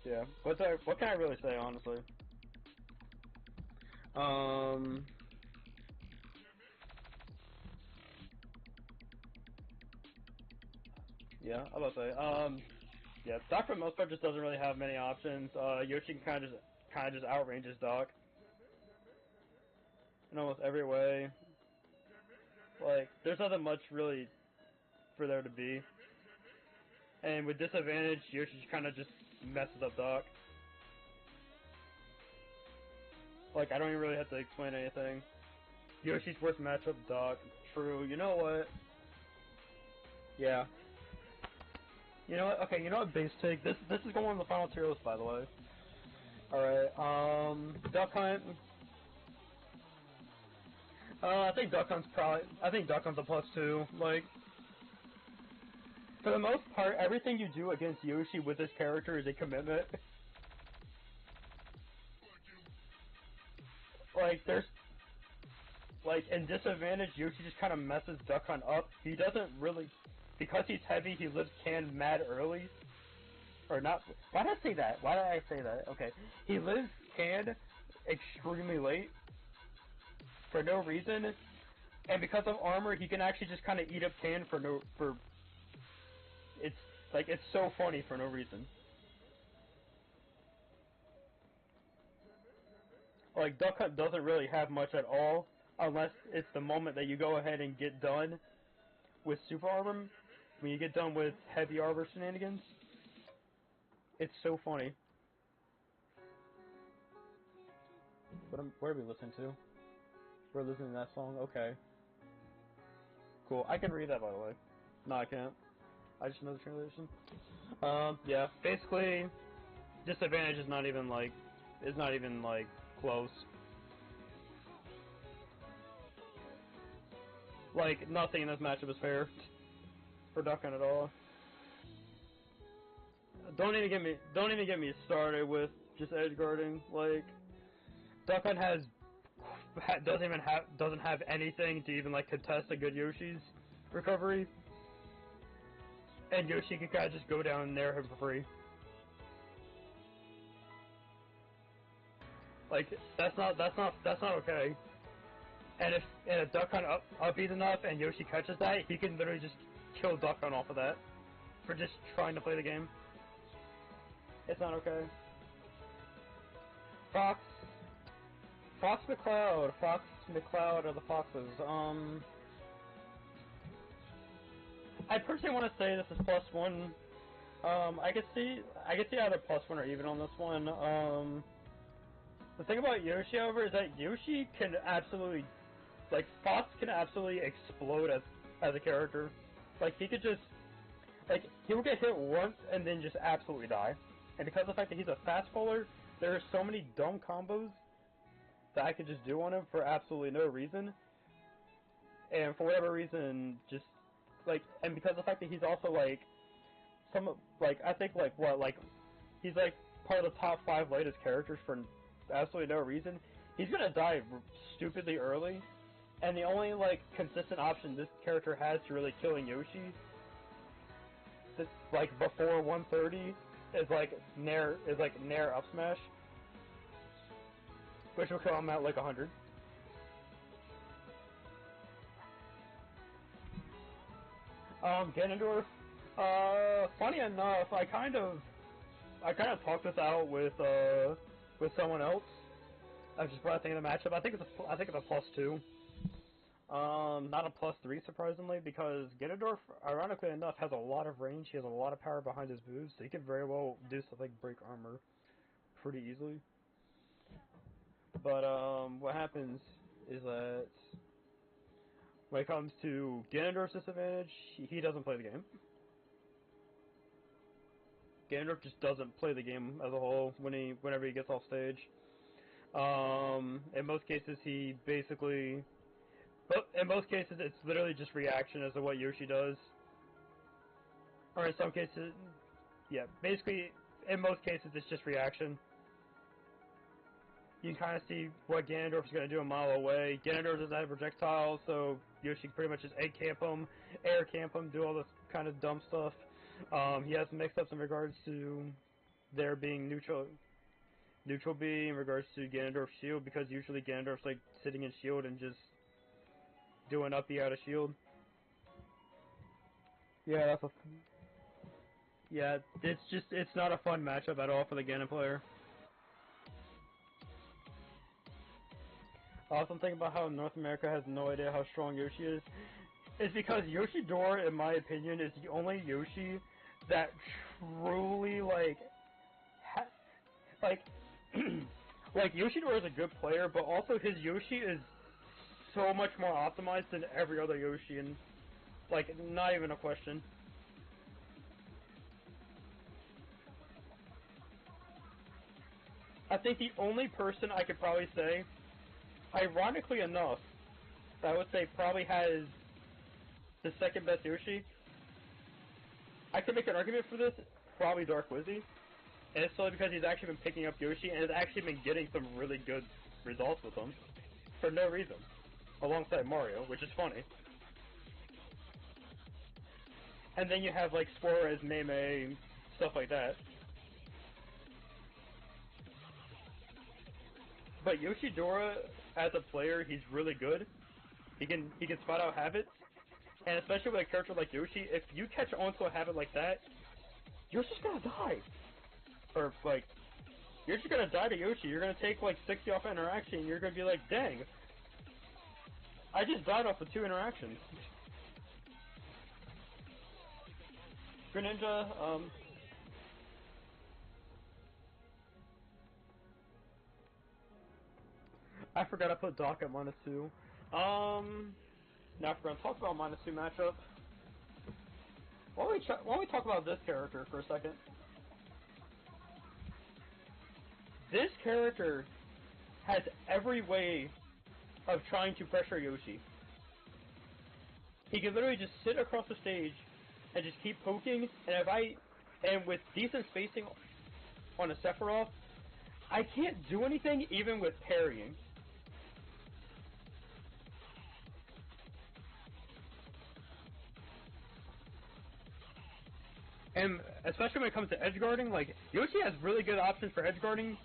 Speaker 3: Yeah. What can I really say, honestly? Yeah, I was about to say. Yeah, Doc for the most part just doesn't really have many options. Yoshi can kind of just outranges Doc in almost every way. Like, there's nothing much really for there to be. And with disadvantage, Yoshi kind of just messes up Doc. Like, I don't even really have to explain anything. Yoshi's worst matchup, Doc. True. You know what? Yeah. You know what? Okay, you know what? Base take. This is going on the final tier list, by the way. Alright, Duck Hunt. I think Duck Hunt's a plus 2. Like, for the most part, everything you do against Yoshi with this character is a commitment. Like, there's, like, in disadvantage, Yoshi just kind of messes Duck Hunt up. He doesn't really, because he's heavy, he lives can mad early. Or not, why did I say that? Why did I say that? Okay. He lives can extremely late. For no reason. And because of armor, he can actually just kind of eat up can it's, like, it's so funny for no reason. Like, Duck Hunt doesn't really have much at all, unless it's the moment that you go ahead and get done with super armor, when you get done with heavy armor shenanigans. It's so funny. What are we listening to? We're listening to that song? Okay. Cool. I can read that, by the way. No, I can't. I just know the translation. Yeah. Basically, disadvantage is not even, like, close. Like, nothing in this matchup is fair for Duck Hunt at all. Don't even get me started with just edge guarding. Like, Duck Hunt doesn't have anything to even, like, contest a good Yoshi's recovery, and Yoshi can kind of just go down and nair him for free. Like, that's not okay. And if Duck Hunt upbeat enough and Yoshi catches that, he can literally just kill Duck Hunt off of that for just trying to play the game. It's not okay. Fox McCloud are the Foxes. I personally want to say this is +1. I could see either +1 or even on this one. The thing about Yoshi, however, is that Yoshi can absolutely, like, Fox can absolutely explode as a character. Like, he could just, like, he will get hit once and then just absolutely die. And because of the fact that he's a fast bowler, there are so many dumb combos that I could just do on him for absolutely no reason. And for whatever reason, just, like, and because of the fact that he's also, like, I think, he's, like, part of the top 5 latest characters for absolutely no reason. He's gonna die stupidly early, and the only, like, consistent option this character has to really killing Yoshi, like, before 130, is nair up smash, which will kill him at, like, 100. Ganondorf, funny enough, I kind of talked this out with someone else. I was just brought thinking of the matchup. I think it's a +2. Not a +3 surprisingly, because Ganondorf, ironically enough, has a lot of range. He has a lot of power behind his moves, so he can very well do stuff like break armor pretty easily. But what happens is that when it comes to Ganondorf's disadvantage, he doesn't play the game. Ganondorf just doesn't play the game as a whole whenever he gets off stage. In most cases, it's literally just reaction as to what Yoshi does. Or in some cases, yeah, basically, in most cases, it's just reaction. You can kind of see what Ganondorf's going to do a mile away. Ganondorf doesn't have projectiles, so Yoshi can pretty much just egg camp him, air camp him, do all this kind of dumb stuff. He has mix-ups in regards to there being neutral B in regards to Ganondorf's shield, because usually Ganondorf's like sitting in shield and just doing up B out of shield. Yeah, it's not a fun matchup at all for the Ganon player. Also, I'm thinking about how North America has no idea how strong Yoshi is. It's because Yoshidora, in my opinion, is the only Yoshi that truly, like, like, Yoshidora is a good player, but also his Yoshi is so much more optimized than every other Yoshi, and, like, not even a question. I think the only person I could probably say, ironically enough, I would say probably has the second best Yoshi. I could make an argument for this, probably Dark Wizzy. And it's solely because he's actually been picking up Yoshi and has actually been getting some really good results with him. For no reason. Alongside Mario, which is funny. And then you have like Suarez, Meme, stuff like that. But Yoshidora, as a player, he's really good. He can spot out habits. And especially with a character like Yoshi, if you catch onto a habit like that, you're just gonna die. Or, like, you're just gonna die to Yoshi. You're gonna take, like, 60 off interaction, and you're gonna be like, dang, I just died off of 2 interactions. Greninja, I forgot I put Doc at -2. Now if we're gonna talk about -2 matchup, why don't we talk about this character for a second? This character has every way of trying to pressure Yoshi. He can literally just sit across the stage and just keep poking, and with decent spacing on a Sephiroth, I can't do anything even with parrying. And especially when it comes to edge guarding, like, Yoshi has really good options for edge guarding,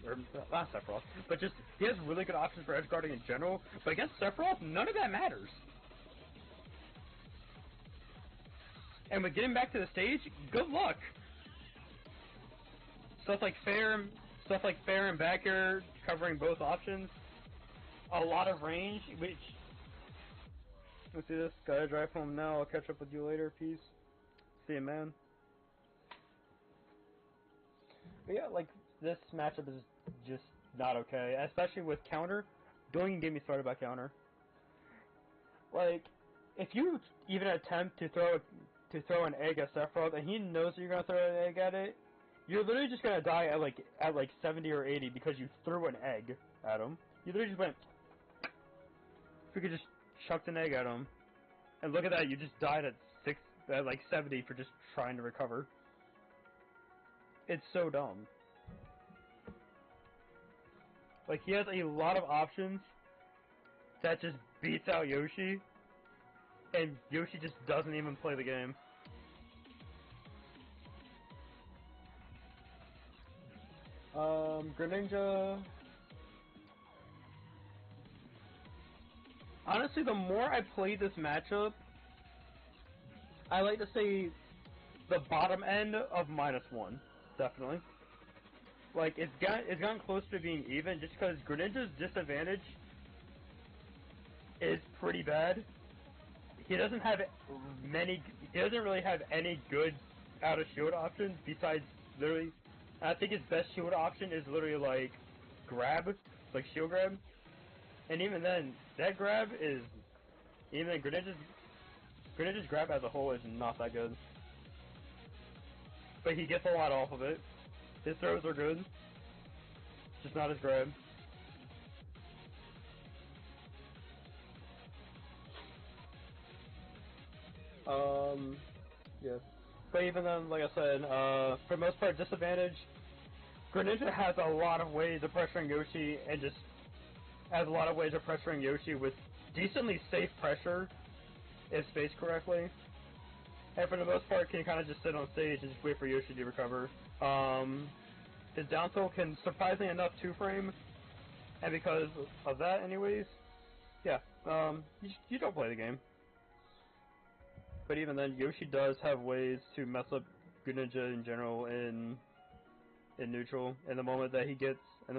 Speaker 3: or not Sephiroth, but just, he has really good options for edge guarding in general, but against Sephiroth, none of that matters. And with getting back to the stage, good luck. Stuff like fair and back air, covering both options, a lot of range, which, let's see this, gotta drive home now, I'll catch up with you later, peace. See you, man. But yeah, like, this matchup is just not okay, especially with counter. Don't even get me started about counter. Like, if you even attempt to throw an egg at Sephiroth, and he knows that you're gonna throw an egg at it, you're literally just gonna die at like 70 or 80 because you threw an egg at him. You literally just went. If you could just chucked an egg at him, and look at that, you just died at 70 for just trying to recover. It's so dumb. Like, he has a lot of options that just beats out Yoshi, and Yoshi just doesn't even play the game. Greninja. Honestly, the more I play this matchup, I like to say the bottom end of -1, definitely. Like, it's gotten close to being even just because Greninja's disadvantage is pretty bad. He doesn't really have any good out of shield options besides literally, I think his best shield option is literally like grab, like shield grab. And even then, that grab is, even Greninja's grab as a whole is not that good. But he gets a lot off of it. His throws are good. Just not his grab. Yeah. But even then, like I said, for the most part, disadvantage. Greninja has a lot of ways of pressuring Yoshi, and just has a lot of ways of pressuring Yoshi with decently safe pressure, if spaced correctly. And for the most part, can kind of just sit on stage and just wait for Yoshi to recover. His down tilt can, surprisingly enough, 2-frame, and because of that, anyways, yeah, you don't play the game. But even then, Yoshi does have ways to mess up Greninja in general in neutral. And the moment that he gets him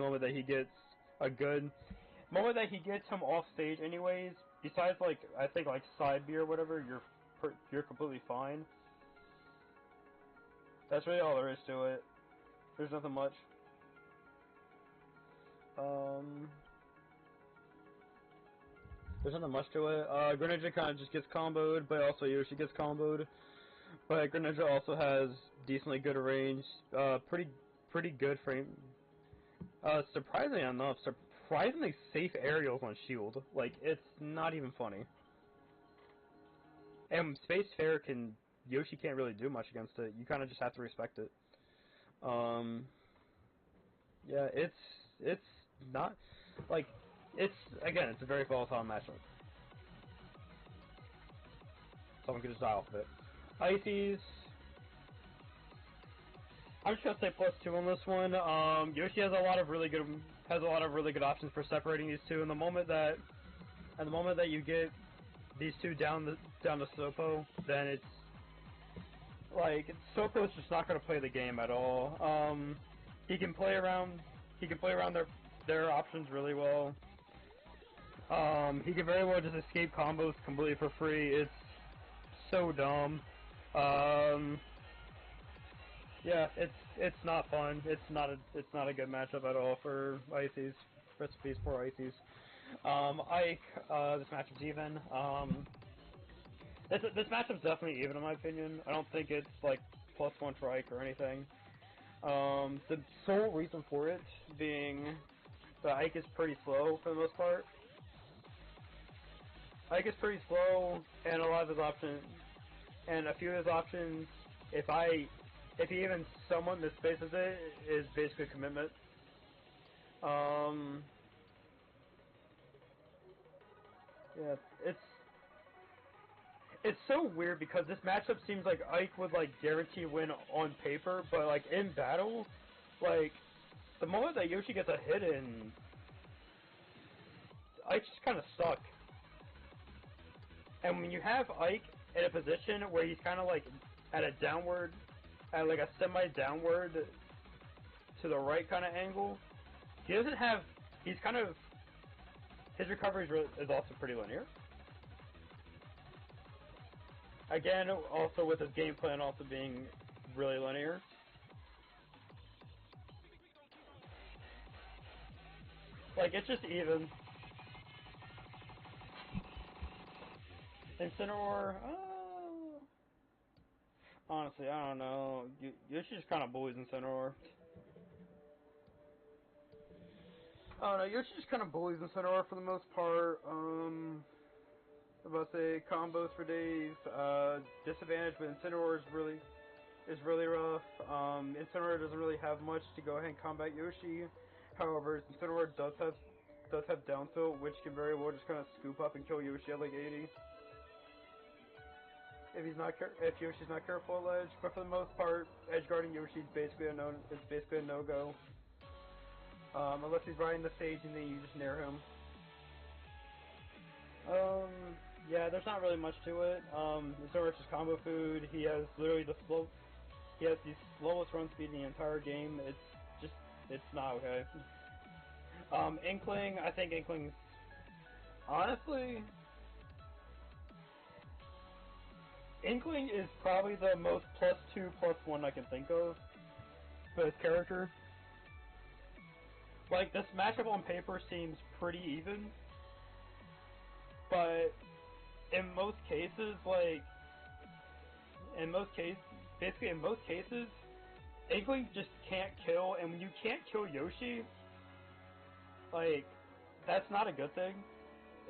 Speaker 3: off stage, anyways, besides like I think like side B or whatever, you're completely fine. That's really all there is to it. There's nothing much. There's nothing much to it. Greninja kind of just gets comboed, but also Yoshi gets comboed. But Greninja also has decently good range, pretty good frame. Surprisingly enough, surprisingly safe aerials on shield. Like, it's not even funny. And Space Fair Yoshi can't really do much against it. You kind of just have to respect it. Yeah, it's not, like, again, it's a very volatile matchup. Someone could just die off of it. Ices, I'm just gonna say +2 on this one. Yoshi has a lot of really good options for separating these two. And the moment that you get these two down to Sopo, then it's like Sopo's just not gonna play the game at all. He can play around their options really well. He can very well just escape combos completely for free. It's so dumb. Yeah, it's not fun. It's not a good matchup at all for Ices. Recipes for Ices. Ike, this matchup's even. This matchup's definitely even in my opinion. I don't think it's like +1 for Ike or anything. The sole reason for it being that Ike is pretty slow for the most part. Ike is pretty slow, and a lot of his options, and a few of his options, if he even somewhat misspaces it, is basically a commitment. Yeah, it's so weird because this matchup seems like Ike would like guarantee win on paper, but like in battle, like the moment that Yoshi gets a hit in, Ike's just kind of stuck. And when you have Ike in a position where he's kind of like at like a semi-downward to the right kind of angle, his recovery is also pretty linear. Again, also with his game plan also being really linear. Like, it's just even. Incineroar, honestly, I don't know. Yoshi just kind of bullies Incineroar. I don't know, Yoshi just kind of bullies Incineroar for the most part. I'm about to say combos for days. Disadvantage with Incineroar is really rough. Incineroar doesn't really have much to go ahead and combat Yoshi. However, Incineroar does have down tilt, which can very well just kind of scoop up and kill Yoshi at like 80. If Yoshi's not careful at ledge, but for the most part, edge guarding Yoshi is basically a no-go. Unless he's riding the stage and then you just nair him. Yeah, there's not really much to it. Incineroar's just combo food. He has literally the slowest run speed in the entire game. It's not okay. Inkling, I think Inkling's honestly. Inkling is probably the most +2, +1 I can think of for his character. Like, this matchup on paper seems pretty even, but in most cases, Inkling just can't kill, and when you can't kill Yoshi, like, that's not a good thing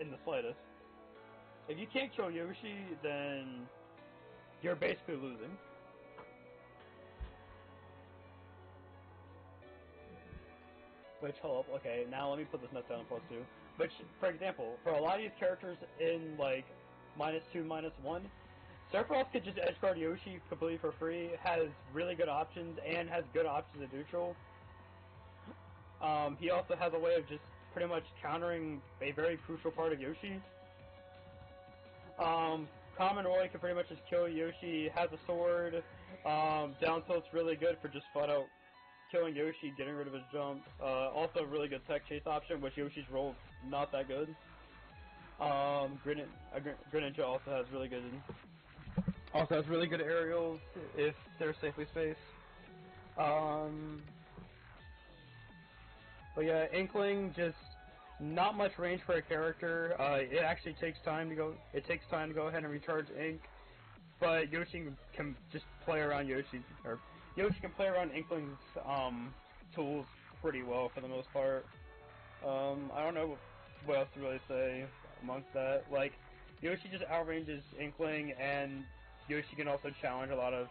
Speaker 3: in the slightest. If you can't kill Yoshi, then you're basically losing. Which, hold up, okay, now let me put this nut down on +2. Which, for example, for a lot of these characters in, like, -2, -1, Sephiroth could just edgeguard Yoshi completely for free, has really good options, and has good options in neutral. He also has a way of just pretty much countering a very crucial part of Yoshi. Common Roy can pretty much just kill Yoshi, has a sword, down tilt's really good for just flat out killing Yoshi, getting rid of his jump. Also a really good tech chase option, which Yoshi's roll not that good. Greninja also has really good aerials if they're safely spaced. But yeah, Inkling just not much range for a character. It actually takes time to go. It takes time to go ahead and recharge Ink, but Yoshi can just play around Yoshi can play around Inkling's tools pretty well for the most part. I don't know what else to really say amongst that. Like, Yoshi just outranges Inkling, and Yoshi can also challenge a lot of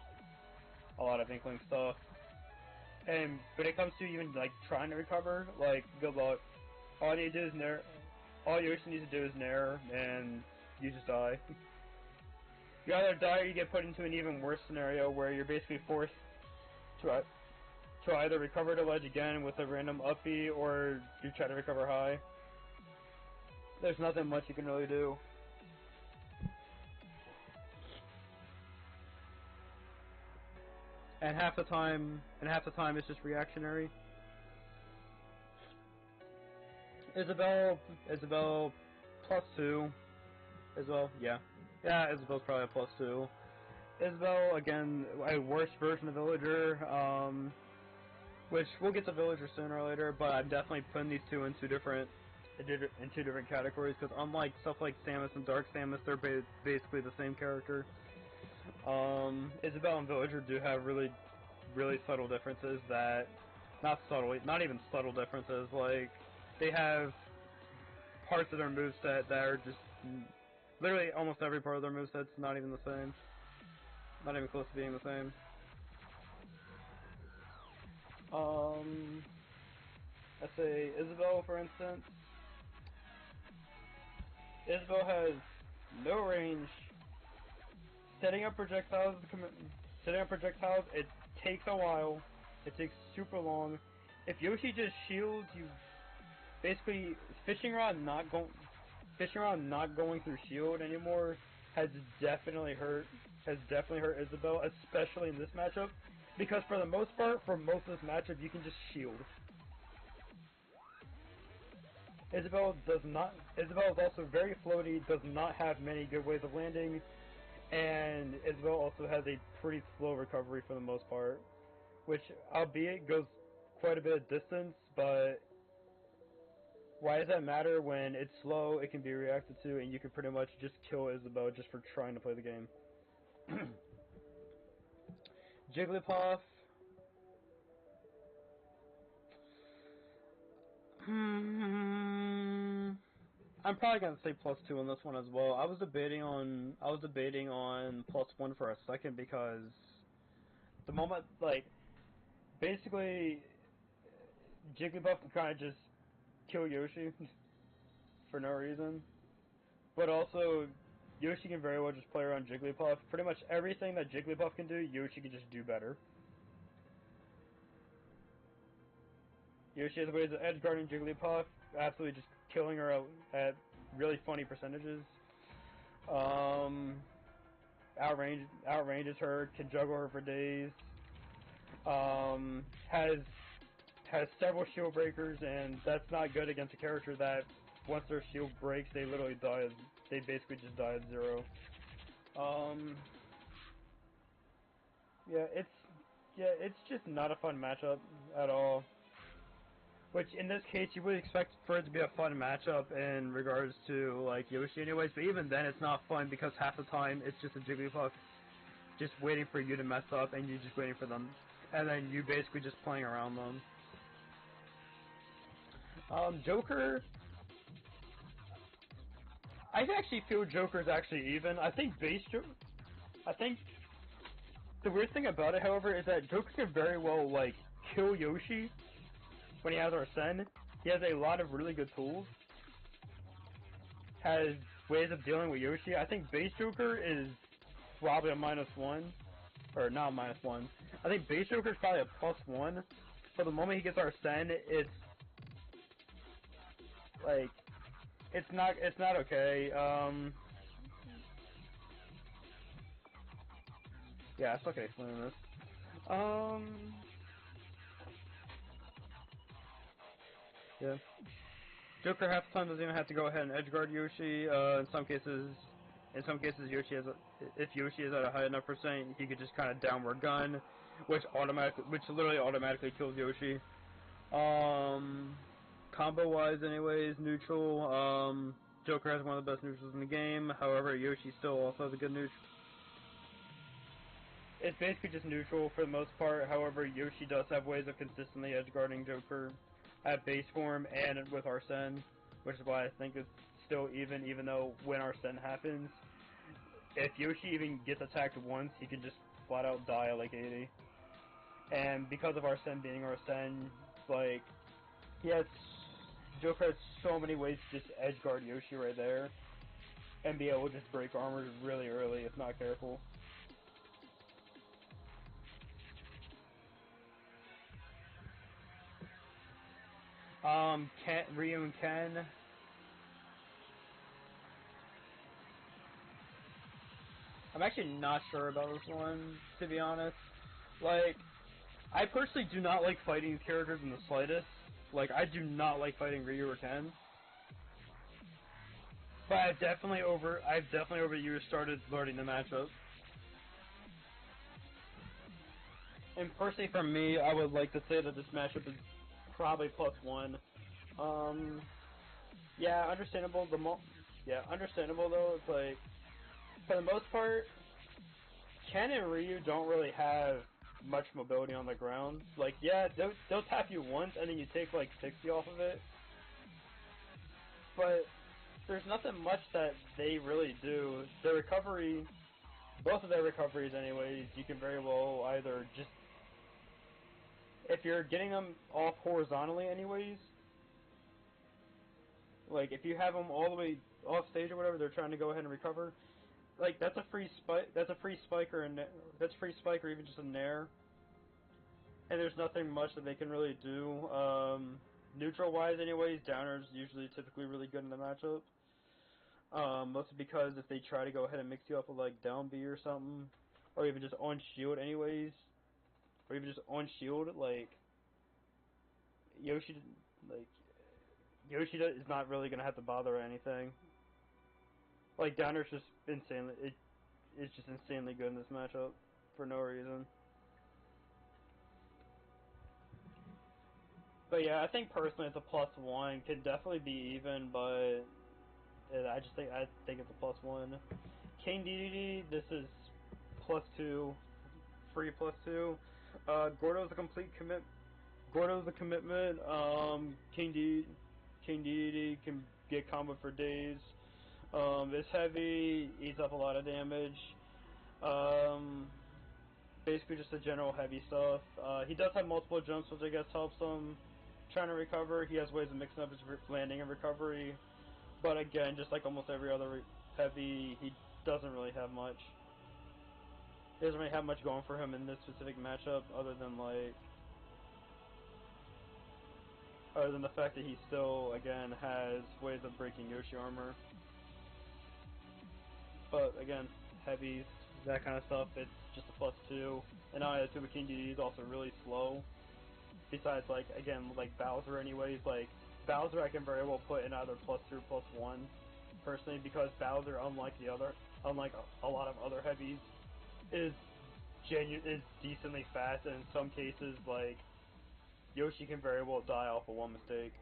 Speaker 3: Inkling stuff. And when it comes to even like trying to recover, like, good luck. All you need to do is nair. All Yoshi needs to do is nair, and you just die. You either die or you get put into an even worse scenario where you're basically forced to either recover the ledge again with a random up B, or you try to recover high. There's nothing much you can really do. And half the time it's just reactionary. Isabelle +2. Isabelle, yeah, Isabelle's probably a +2. Isabelle, again, a worse version of Villager, which we'll get to Villager sooner or later, but I'm definitely putting these two in two different categories, because unlike stuff like Samus and Dark Samus, they're basically the same character. Isabelle and Villager do have really, really subtle differences that, not even subtle differences, like, they have parts of their moveset that are just, literally almost every part of their moveset's not even the same. Not even close to being the same. Let's say Isabelle, for instance. Isabelle has no range. Setting up projectiles, it takes a while. It takes super long. If Yoshi just shields, you basically fishing rod not going through shield anymore has definitely hurt Isabelle, especially in this matchup, because for the most part, for most of this matchup, you can just shield. Isabelle is also very floaty, does not have many good ways of landing, and Isabelle also has a pretty slow recovery for the most part, which, albeit, goes quite a bit of distance, but why does that matter when it's slow, it can be reacted to, and you can pretty much just kill Isabelle just for trying to play the game. Jigglypuff. I'm probably gonna say +2 on this one as well. I was debating on +1 for a second, because the moment, like, basically Jigglypuff can kind of just kill Yoshi for no reason, but also Yoshi can very well just play around Jigglypuff. Pretty much everything that Jigglypuff can do, Yoshi can just do better. Yoshi has ways of edge guarding Jigglypuff, absolutely just killing her at really funny percentages. Outranges her, can juggle her for days. Has several shield breakers, and that's not good against a character that once their shield breaks, they literally die. They basically just die at 0. It's just not a fun matchup at all. Which, in this case, you would expect for it to be a fun matchup in regards to, like, Yoshi anyways, but even then it's not fun, because half the time it's just a Jigglypuff just waiting for you to mess up, and you just waiting for them, and then you basically just playing around them. Joker, I actually feel Joker's actually even. I think the weird thing about it, however, is that Joker can very well, like, kill Yoshi when he has Arsene. He has a lot of really good tools. Has ways of dealing with Yoshi. I think Base Joker is probably a -1. Or not -1. I think Base Joker is probably a +1. For the moment he gets Arsene, it's like, it's not okay. Yeah, it's okay explaining this. Yeah. Joker half the time doesn't even have to go ahead and edgeguard Yoshi. In some cases, if Yoshi is at a high enough %, he could just kind of downward gun, which literally automatically kills Yoshi. Combo wise, anyways, neutral. Joker has one of the best neutrals in the game. However, Yoshi still also has a good neutral. It's basically just neutral for the most part. However, Yoshi does have ways of consistently edgeguarding Joker. at base form and with Arsene, which is why I think it's still even though when Arsene happens, if Yoshi even gets attacked once, he can just flat out die at like 80. And because of Arsene being Arsene, like, Joker has so many ways to just edge guard Yoshi right there, and be able to just break armor really early if not careful. Ryu and Ken. I'm actually not sure about this one, to be honest. Like, I personally do not like fighting these characters in the slightest. Like, I do not like fighting Ryu or Ken. But I've definitely over the years started learning the matchup. And personally for me, I would like to say that this matchup is probably +1. Yeah, understandable. Understandable though. It's like, for the most part, Ken and Ryu don't really have much mobility on the ground. Like, yeah, they'll tap you once and then you take like 60 off of it. But there's nothing much that they really do. Their recovery, both of their recoveries anyways, you can very well either just, if you're getting them off horizontally anyways, like if you have them all the way off stage or whatever, they're trying to go ahead and recover, like that's a free spike or even just a nair. And there's nothing much that they can really do. Neutral wise anyways, downers usually typically really good in the matchup. Mostly because if they try to go ahead and mix you up with like down B or something, or even just on shield anyways, like Yoshi is not really gonna have to bother or anything. Like downers just it's just insanely good in this matchup for no reason. But yeah, I think personally it's a +1. Could definitely be even, but I think it's a +1. King DDD, this is +2, free +2. Gordo's a complete commit. Gordo's a commitment. King DDD can get combo for days. It's heavy, eats up a lot of damage. Basically just the general heavy stuff. He does have multiple jumps, which I guess helps him trying to recover. He has ways of mixing up his landing and recovery. But again, just like almost every other heavy, he doesn't really have much. He doesn't really have much going for him in this specific matchup, other than the fact that he still, again, has ways of breaking Yoshi armor. But again, heavies, that kind of stuff, it's just a +2. And now Super King DD is also really slow. Besides, Bowser anyways, Bowser I can very well put in either +2 or +1, personally, because Bowser, unlike a lot of other heavies, is decently fast, and in some cases, Yoshi can very well die off of one mistake.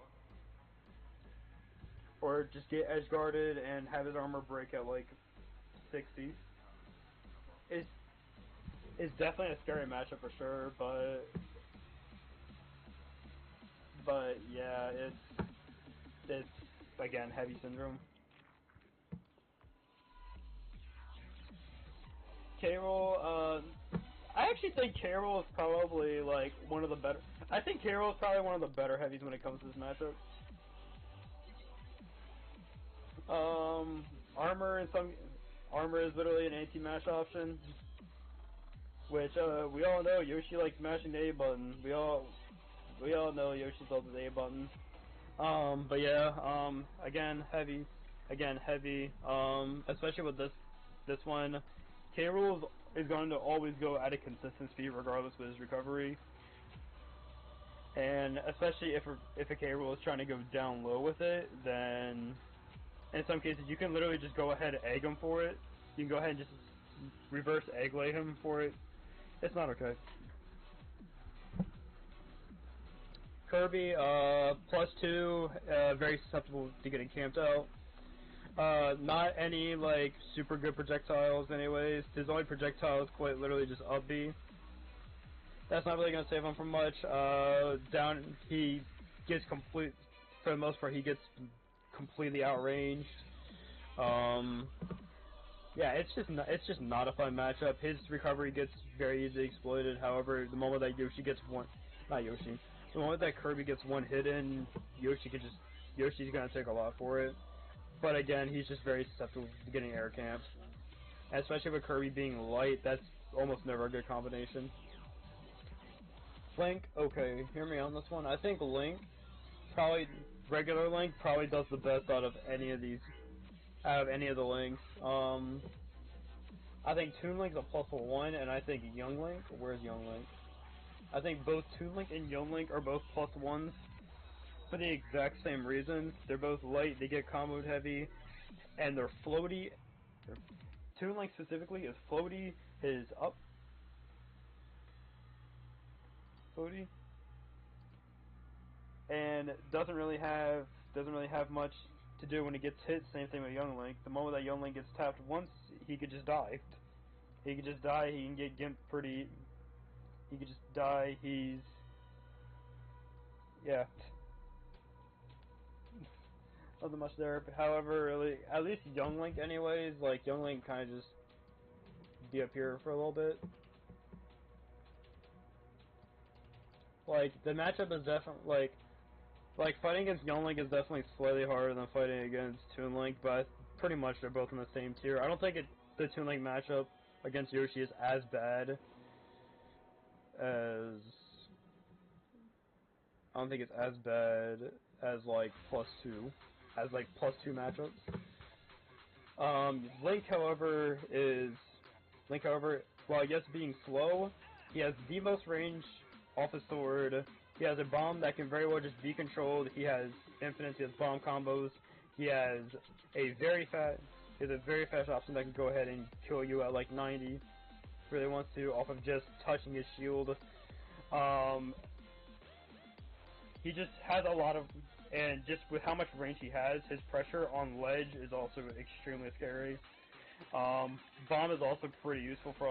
Speaker 3: Or just get edge guarded and have his armor break at 60. It's definitely a scary matchup for sure, but yeah, it's again heavy syndrome. K-Rool, I actually think K-Rool is probably one of the better. I think K-Rool is probably one of the better heavies when it comes to this matchup. Armor is literally an anti-mash option, which we all know Yoshi likes mashing the A button. We all know Yoshi loves the A button. But yeah, again heavy, especially with this one. K-Rool is going to always go at a consistent speed regardless of his recovery. And especially if a K-Rool is trying to go down low with it, then in some cases you can literally just go ahead and egg him for it. You can go ahead and just reverse egg lay him for it. It's not okay. Kirby, +2, very susceptible to getting camped out. Not any super good projectiles anyways. His only projectile is quite literally just up B. That's not really gonna save him from much. gets for the most part, he gets completely outranged. Yeah, it's just not a fun matchup. His recovery gets very easily exploited. However, the moment that Yoshi gets the moment that Kirby gets one hit in, Yoshi's gonna take a lot for it. But again, he's just very susceptible to getting air camped. And especially with Kirby being light, that's almost never a good combination. Link, okay, hear me on this one. I think regular Link probably does the best out of any of the Links. I think Toon Link's a +1, and I think Young Link, where's Young Link? I think both Toon Link and Young Link are both +1s for the exact same reason. They're both light, they get comboed heavy, and they're floaty. Toon Link specifically is floaty, his up floaty, and doesn't really have much to do when he gets hit. Same thing with Young Link. The moment that Young Link gets tapped once, he could just die. He could just die. He can get gimped pretty. He could just die. Yeah. Nothing much there. However, really, at least Young Link, anyways, like Young Link kind of just be up here for a little bit. Like the matchup is definitely like fighting against Young Link is definitely slightly harder than fighting against Toon Link, but pretty much they're both in the same tier. I don't think the Toon Link matchup against Yoshi is as bad as I don't think it's as bad as like +2 matchups. Link, however, while yes being slow, he has the most range off his sword. He has a bomb that can very well just be controlled. He has infinite. He has bomb combos. He has a very fast option that can go ahead and kill you at like 90 if he really wants to, off of just touching his shield. He just has a lot of, and just with how much range he has, his pressure on ledge is also extremely scary. Bomb is also pretty useful for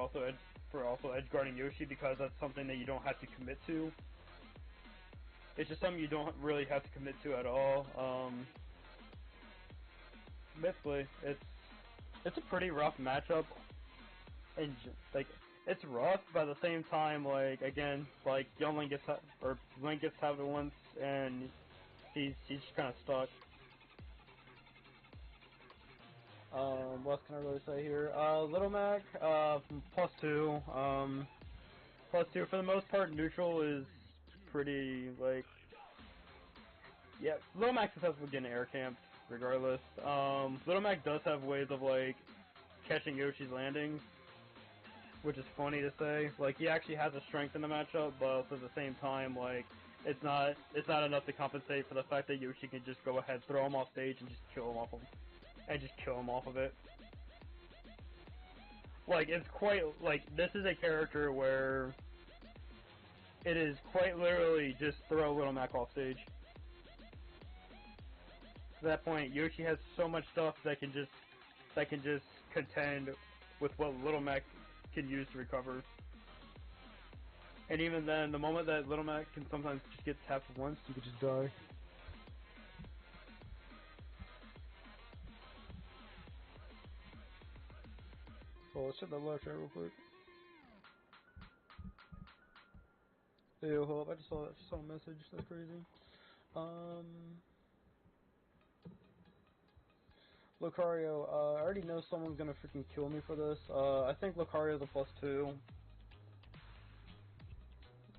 Speaker 3: edge guarding Yoshi, because that's something that you don't have to commit to. It's just something you don't really have to commit to at all. Basically, it's a pretty rough matchup, and like it's rough, but at the same time, like again, like Link gets tapped once, and he's just kind of stuck. What else can I really say here? Little Mac, +2. +2 for the most part. Neutral is pretty like, yeah. Little Mac's successful getting air camped regardless. Little Mac does have ways of like catching Yoshi's landings, which is funny to say. Like he actually has a strength in the matchup, but also at the same time, like it's not enough to compensate for the fact that Yoshi can just go ahead, throw him off stage, and just kill him off of it. Like it's quite like this is a character where it is quite literally just throw Little Mac off stage. To that point, Yoshi has so much stuff that can just contend with what Little Mac can use to recover. And even then, the moment that Little Mac can sometimes just get tapped once, you could just die. So let's check the live chat real quick. Yo, hold up, I just saw a message, that's crazy. Lucario, I already know someone's gonna freaking kill me for this. I think Lucario's a +2.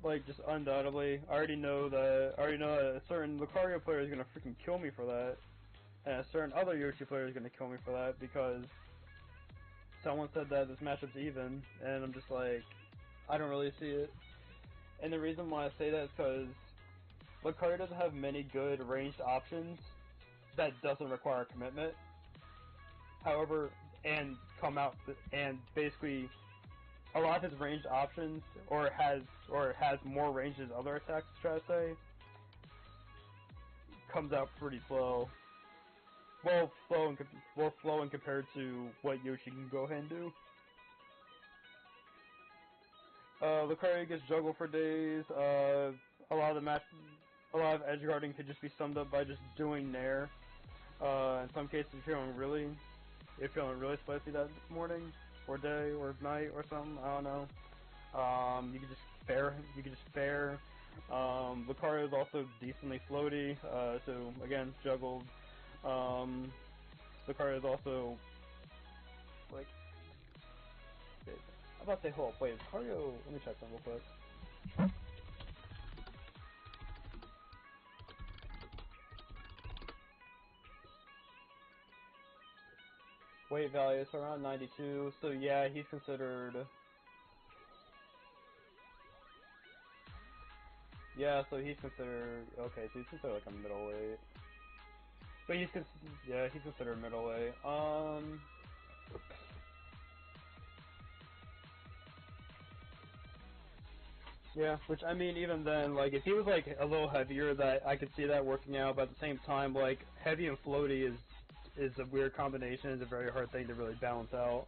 Speaker 3: Like, just undoubtedly. I already know that a certain Lucario player is gonna freaking kill me for that. And a certain other Yoshi player is gonna kill me for that, because someone said that this matchup's even, and I'm just like, I don't really see it. And the reason why I say that is because Lucario doesn't have many good ranged options that doesn't require commitment. However, and basically a lot of his ranged options, or has more range as other attacks, try to say, comes out pretty slow. Well, flowing compared to what Yoshi can go ahead and do. Lucario gets juggled for days. A lot a lot of edge guarding could just be summed up by just doing nair. In some cases, if you're feeling really spicy that morning, or day, or night, or something, I don't know. You could just fair. Lucario is also decently floaty, so again, juggled. Lucario is also, like, I'm about to say, hold up, wait, is Lucario, let me check them real quick. Weight value is around 92, so yeah, he's considered. Yeah, so he's considered. Okay, so he's considered like a middleweight. But he's considered middleweight. Yeah, which I mean, even then, like if he was like a little heavier, that I could see that working out. But at the same time, like heavy and floaty is a weird combination. It's a very hard thing to really balance out.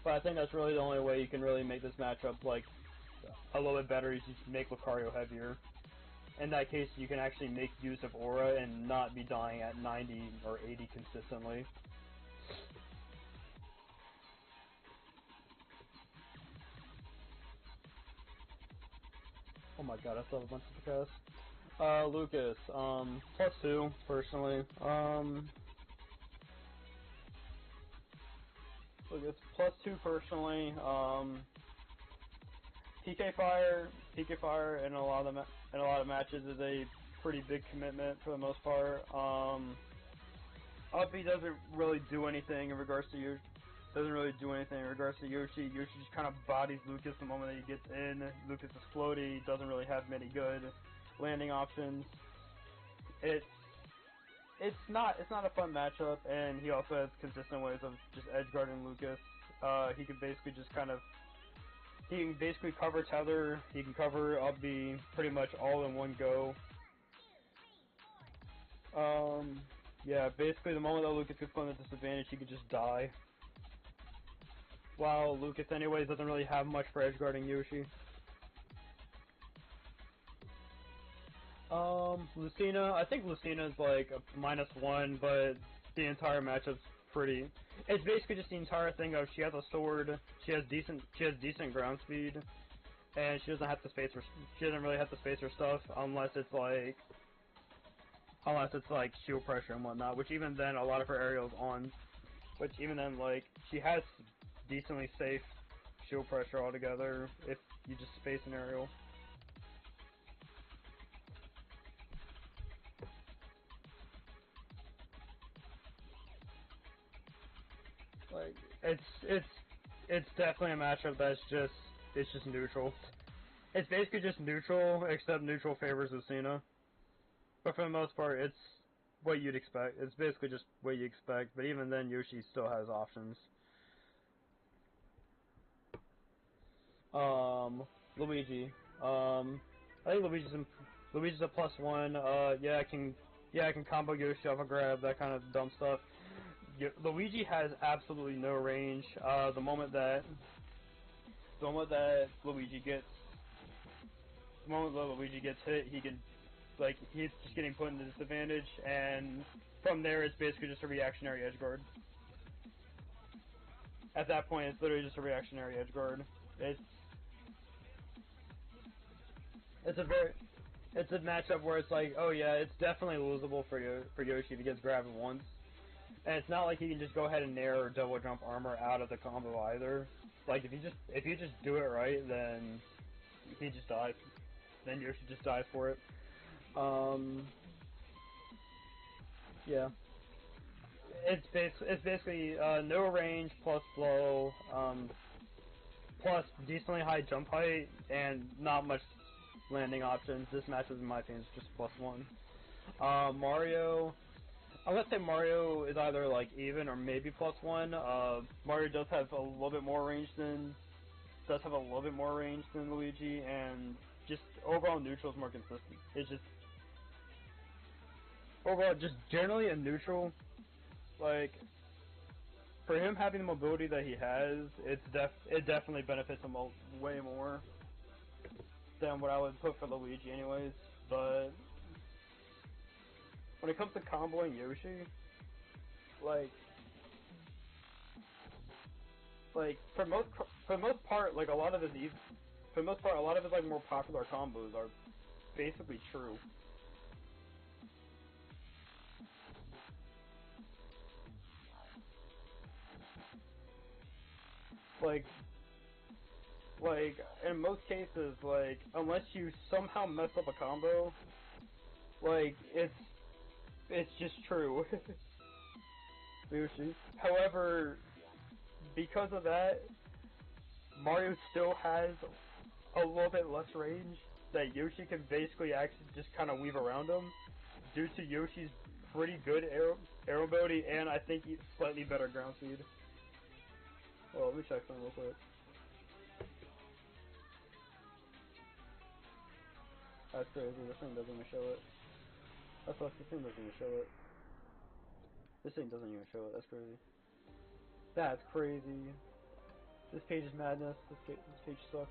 Speaker 3: But I think that's really the only way you can really make this matchup like a little bit better is just make Lucario heavier. In that case, you can actually make use of Aura and not be dying at 90 or 80 consistently. Oh my god, I still have a bunch of podcasts. Lucas, +2, personally. Lucas, +2 personally. PK Fire in a lot of matches is a pretty big commitment for the most part. Uppy doesn't really do anything in regards to Yoshi. Yoshi just kind of bodies Lucas the moment that he gets in. Lucas is floaty, doesn't really have many good landing options. It's not a fun matchup, and he also has consistent ways of just edge guarding Lucas. He can basically cover tether. He can cover up B pretty much all in one go. Yeah, basically the moment that Lucas gets put in a disadvantage, he could just die. While Lucas, anyways, doesn't really have much for edge guarding Yoshi. Lucina, I think Lucina's like a -1, but the entire matchup's pretty. It's basically just the entire thing of she has a sword, she has decent ground speed, and she doesn't really have to space her stuff unless it's like shield pressure and whatnot. Which even then, a lot of her aerials on. Which even then, like she has decently safe shield pressure altogether if you just space an aerial. Like it's definitely a matchup that's just neutral. It's basically just neutral, except neutral favors Lucina. But for the most part, it's what you'd expect. It's basically just what you expect. But even then, Yoshi still has options. Luigi. I think Luigi's a +1. Yeah, I can combo Yoshi off a grab, that kind of dumb stuff. Luigi has absolutely no range. The moment that Luigi gets hit, he's just getting put into disadvantage, and from there it's basically just a reactionary edge guard. At that point, it's literally just a reactionary edge guard. It's a matchup where it's like, oh yeah, it's definitely losable for Yoshi if he gets grabbed once. And it's not like he can just go ahead and nair or double jump armor out of the combo either. Like if you just do it right, then he just dies. Then Yoshi just dies for it. Yeah. It's basically no range plus flow, plus decently high jump height and not much landing options. This matchup, in my opinion, is just +1. Mario. I'm gonna say Mario is either like even or maybe +1. Mario does have a little bit more range than Luigi, and just overall neutral is more consistent. It's just overall just generally a neutral. Like for him having the mobility that he has, it definitely benefits him way more. than what I would put for Luigi anyways, but when it comes to comboing Yoshi, like for the most part, like a lot of his like more popular combos are basically true. Like in most cases, like unless you somehow mess up a combo, like it's just true. Yoshi. However, because of that, Mario still has a little bit less range that Yoshi can basically actually just kind of weave around him due to Yoshi's pretty good arrow ability and I think slightly better ground speed. Well, let me check something real quick. That's crazy, this thing doesn't even show it. That's what this thing doesn't even show it. This thing doesn't even show it, that's crazy. That's crazy. This page is madness, this page sucks.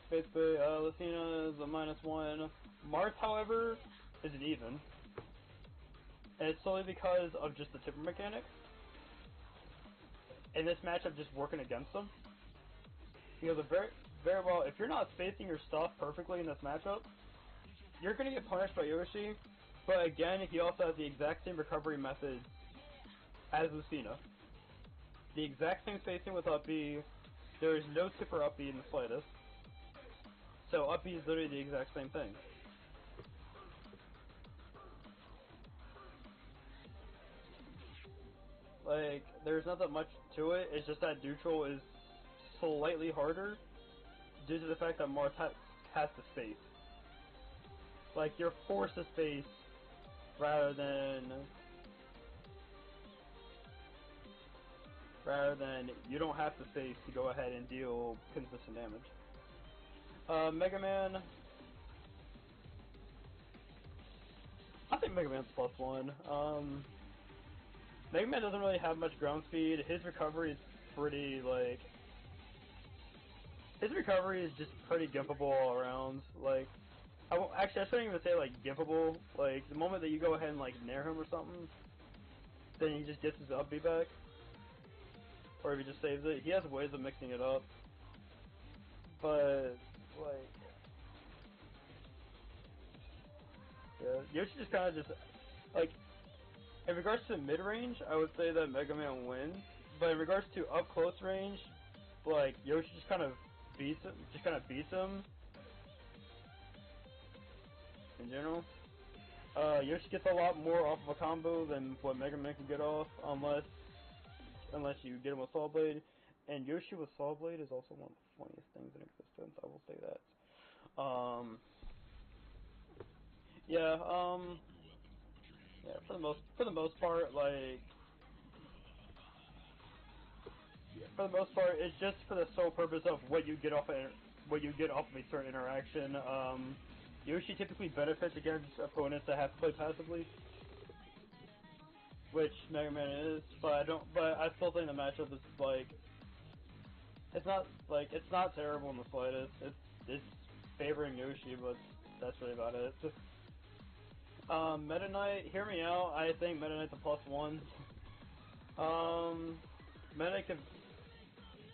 Speaker 3: Basically, Lucina is a -1. Marth, however, is an even. And it's solely because of just the tipper mechanic. And this matchup just working against them. Because very well, if you're not spacing your stuff perfectly in this matchup, you're going to get punished by Yoshi. But again, he also has the exact same recovery method as Lucina. The exact same spacing with up B. There is no tipper up B in the slightest. So up B is literally the exact same thing. Like, there's not that much to it, it's just that neutral is slightly harder due to the fact that Marth has to space. Like, you're forced to space rather than you don't have to space to go ahead and deal consistent damage. Mega Man, I think Mega Man's +1. Mega Man doesn't really have much ground speed. His recovery is pretty, like... His recovery is just pretty gimpable all around. Like, actually, I shouldn't even say, like, gimpable. Like, the moment that you go ahead and, like, nair him or something, then he just gets his up B back. Or if he just saves it. He has ways of mixing it up. But, like... Yeah, Yoshi just kind of just... Like... In regards to mid-range, I would say that Mega Man wins. But in regards to up-close range, like, Yoshi just kind of beats him. In general. Yoshi gets a lot more off of a combo than what Mega Man can get off, unless you get him with Saw Blade. And Yoshi with Saw Blade is also one of the funniest things in existence, I will say that. Yeah, for the most part, like, it's just for the sole purpose of what you get off of a certain interaction. Yoshi typically benefits against opponents that have to play passively, which Mega Man is, but I still think the matchup is like, it's not terrible in the slightest. It's favoring Yoshi, but that's really about it. Meta Knight, hear me out. I think Meta Knight's a +1. Meta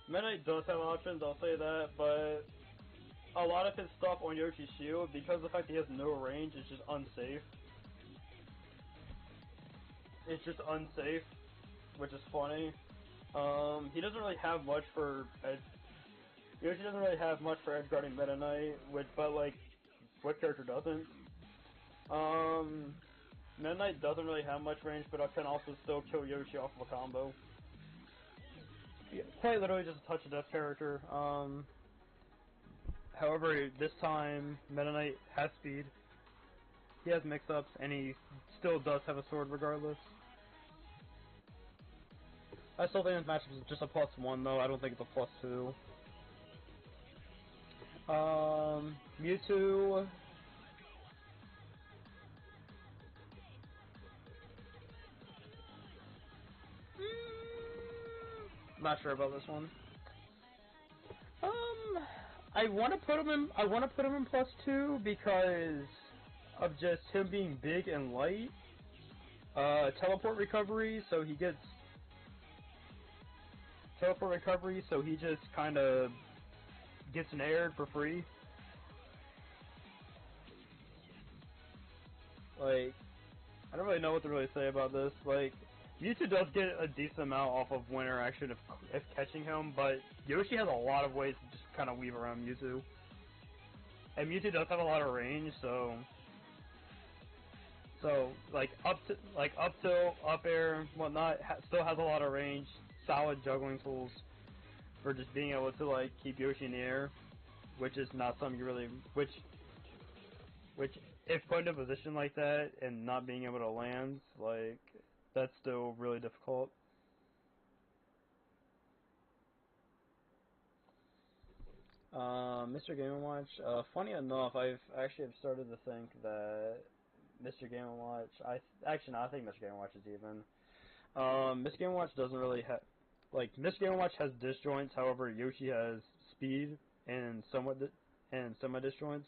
Speaker 3: Knight does have options, I'll say that, but a lot of his stuff on Yoshi's shield, because of the fact that he has no range, is just unsafe. It's just unsafe, which is funny. He doesn't really have much for Yoshi doesn't really have much for edge guarding Meta Knight, but like, what character doesn't? Meta Knight doesn't really have much range, but I can also still kill Yoshi off of a combo. Yeah, quite literally just a touch of death character. However, this time, Meta Knight has speed. He has mix-ups, and he still does have a sword regardless. I still think this matchup is just a +1 though, I don't think it's a +2.
Speaker 2: Mewtwo. Not sure about this one. I want to put him in. I want to put him in +2 because of just him being big and light. Teleport recovery, so he gets teleport recovery, so he just kind of gets an air for free. Like, I don't really know what to really say about this. Like, Mewtwo does get a decent amount off of wind interaction if catching him, but Yoshi has a lot of ways to just kind of weave around Mewtwo. And Mewtwo does have a lot of range, so like up tilt, up air, whatnot, still has a lot of range. Solid juggling tools for just being able to like keep Yoshi in the air, which is not something you really which if put in a position like that and not being able to land, like that's still really difficult. Mr. Game & Watch. Funny enough, I've started to think that Mr. Game & Watch. I think Mr. Game & Watch is even. Mr. Game & Watch doesn't really have Mr. Game & Watch has disjoints. However, Yoshi has speed and somewhat disjoints.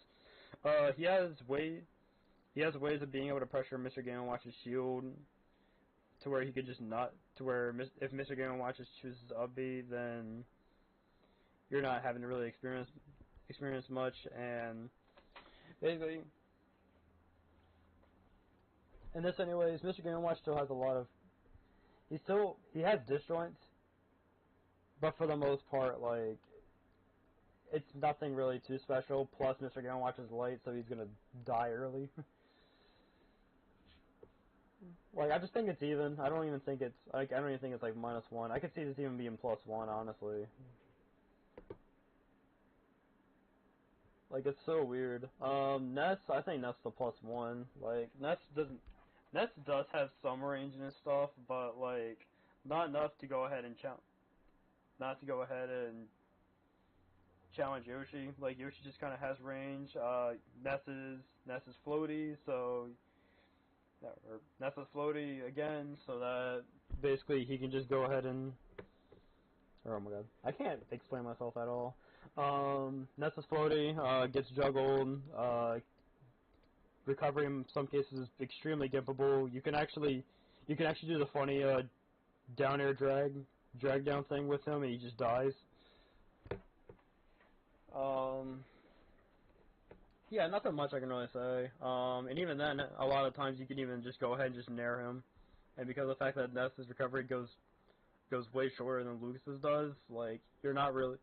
Speaker 2: He has ways of being able to pressure Mr. Game & Watch's shield to where he could just not to where if Mr. Game & Watch chooses up B, then you're not having to really experience much, and basically, in this anyways, Mr. Game & Watch still has a lot of he has disjoints, but for the most part, like, it's nothing really too special. Plus, Mr. Game & Watch is light, so he's gonna die early. Like, I just think it's even. I don't even think it's like -1. I could see this even being +1, honestly. Like, it's so weird. Ness, I think Ness the +1. Like, Ness does have some range and stuff, but like not enough to go ahead and challenge Yoshi. Like, Yoshi just kind of has range. Ness is floaty, so Ness is floaty again, so that basically he can just go ahead and. Oh my god, I can't explain myself at all. Ness is floaty, gets juggled. Recovery in some cases is extremely gimpable. You can actually do the funny down air drag down thing with him, and he just dies. Yeah, nothing much I can really say. And even then, a lot of times you can even just go ahead and just nair him. And because of the fact that Ness's recovery goes way shorter than Lucas's does, like, you're not really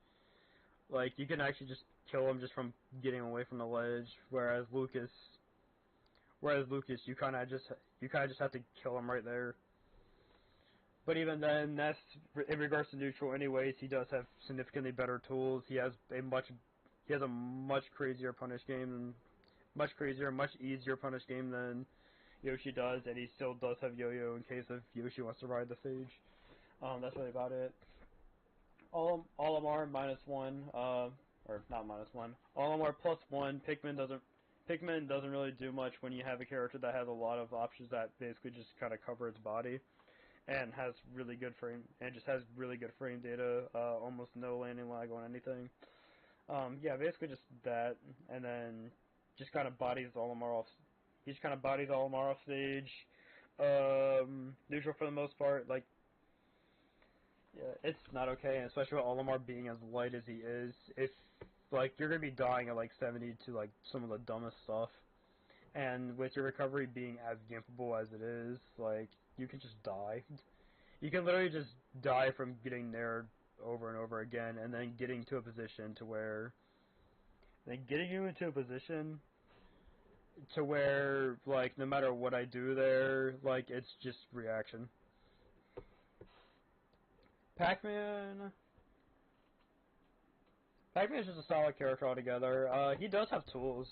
Speaker 2: like, you can actually just kill him just from getting away from the ledge, whereas Lucas you kind of just have to kill him right there. But even then, Ness, in regards to neutral anyways, he does have significantly better tools. He has a much crazier punish game, much easier punish game than Yoshi does, and he still does have Yo-Yo in case if Yoshi wants to ride the stage. That's really about it. Olimar -1, or not -1. Olimar +1. Pikmin doesn't really do much when you have a character that has a lot of options that basically just kind of cover its body, and has really good frame data. Almost no landing lag on anything. Yeah, basically just that, and then just kind of bodies Olimar off. He just kind of bodies Olimar off stage. Neutral for the most part. Like, yeah, it's not okay, and especially with Olimar being as light as he is. If like you're gonna be dying at like 70 to like some of the dumbest stuff, and with your recovery being as gimpable as it is, like, you can just die. You can literally just die from getting nared over and over again, and then getting to a position to where, like, no matter what I do there, like, it's just reaction. Pac-Man is just a solid character altogether. He does have tools.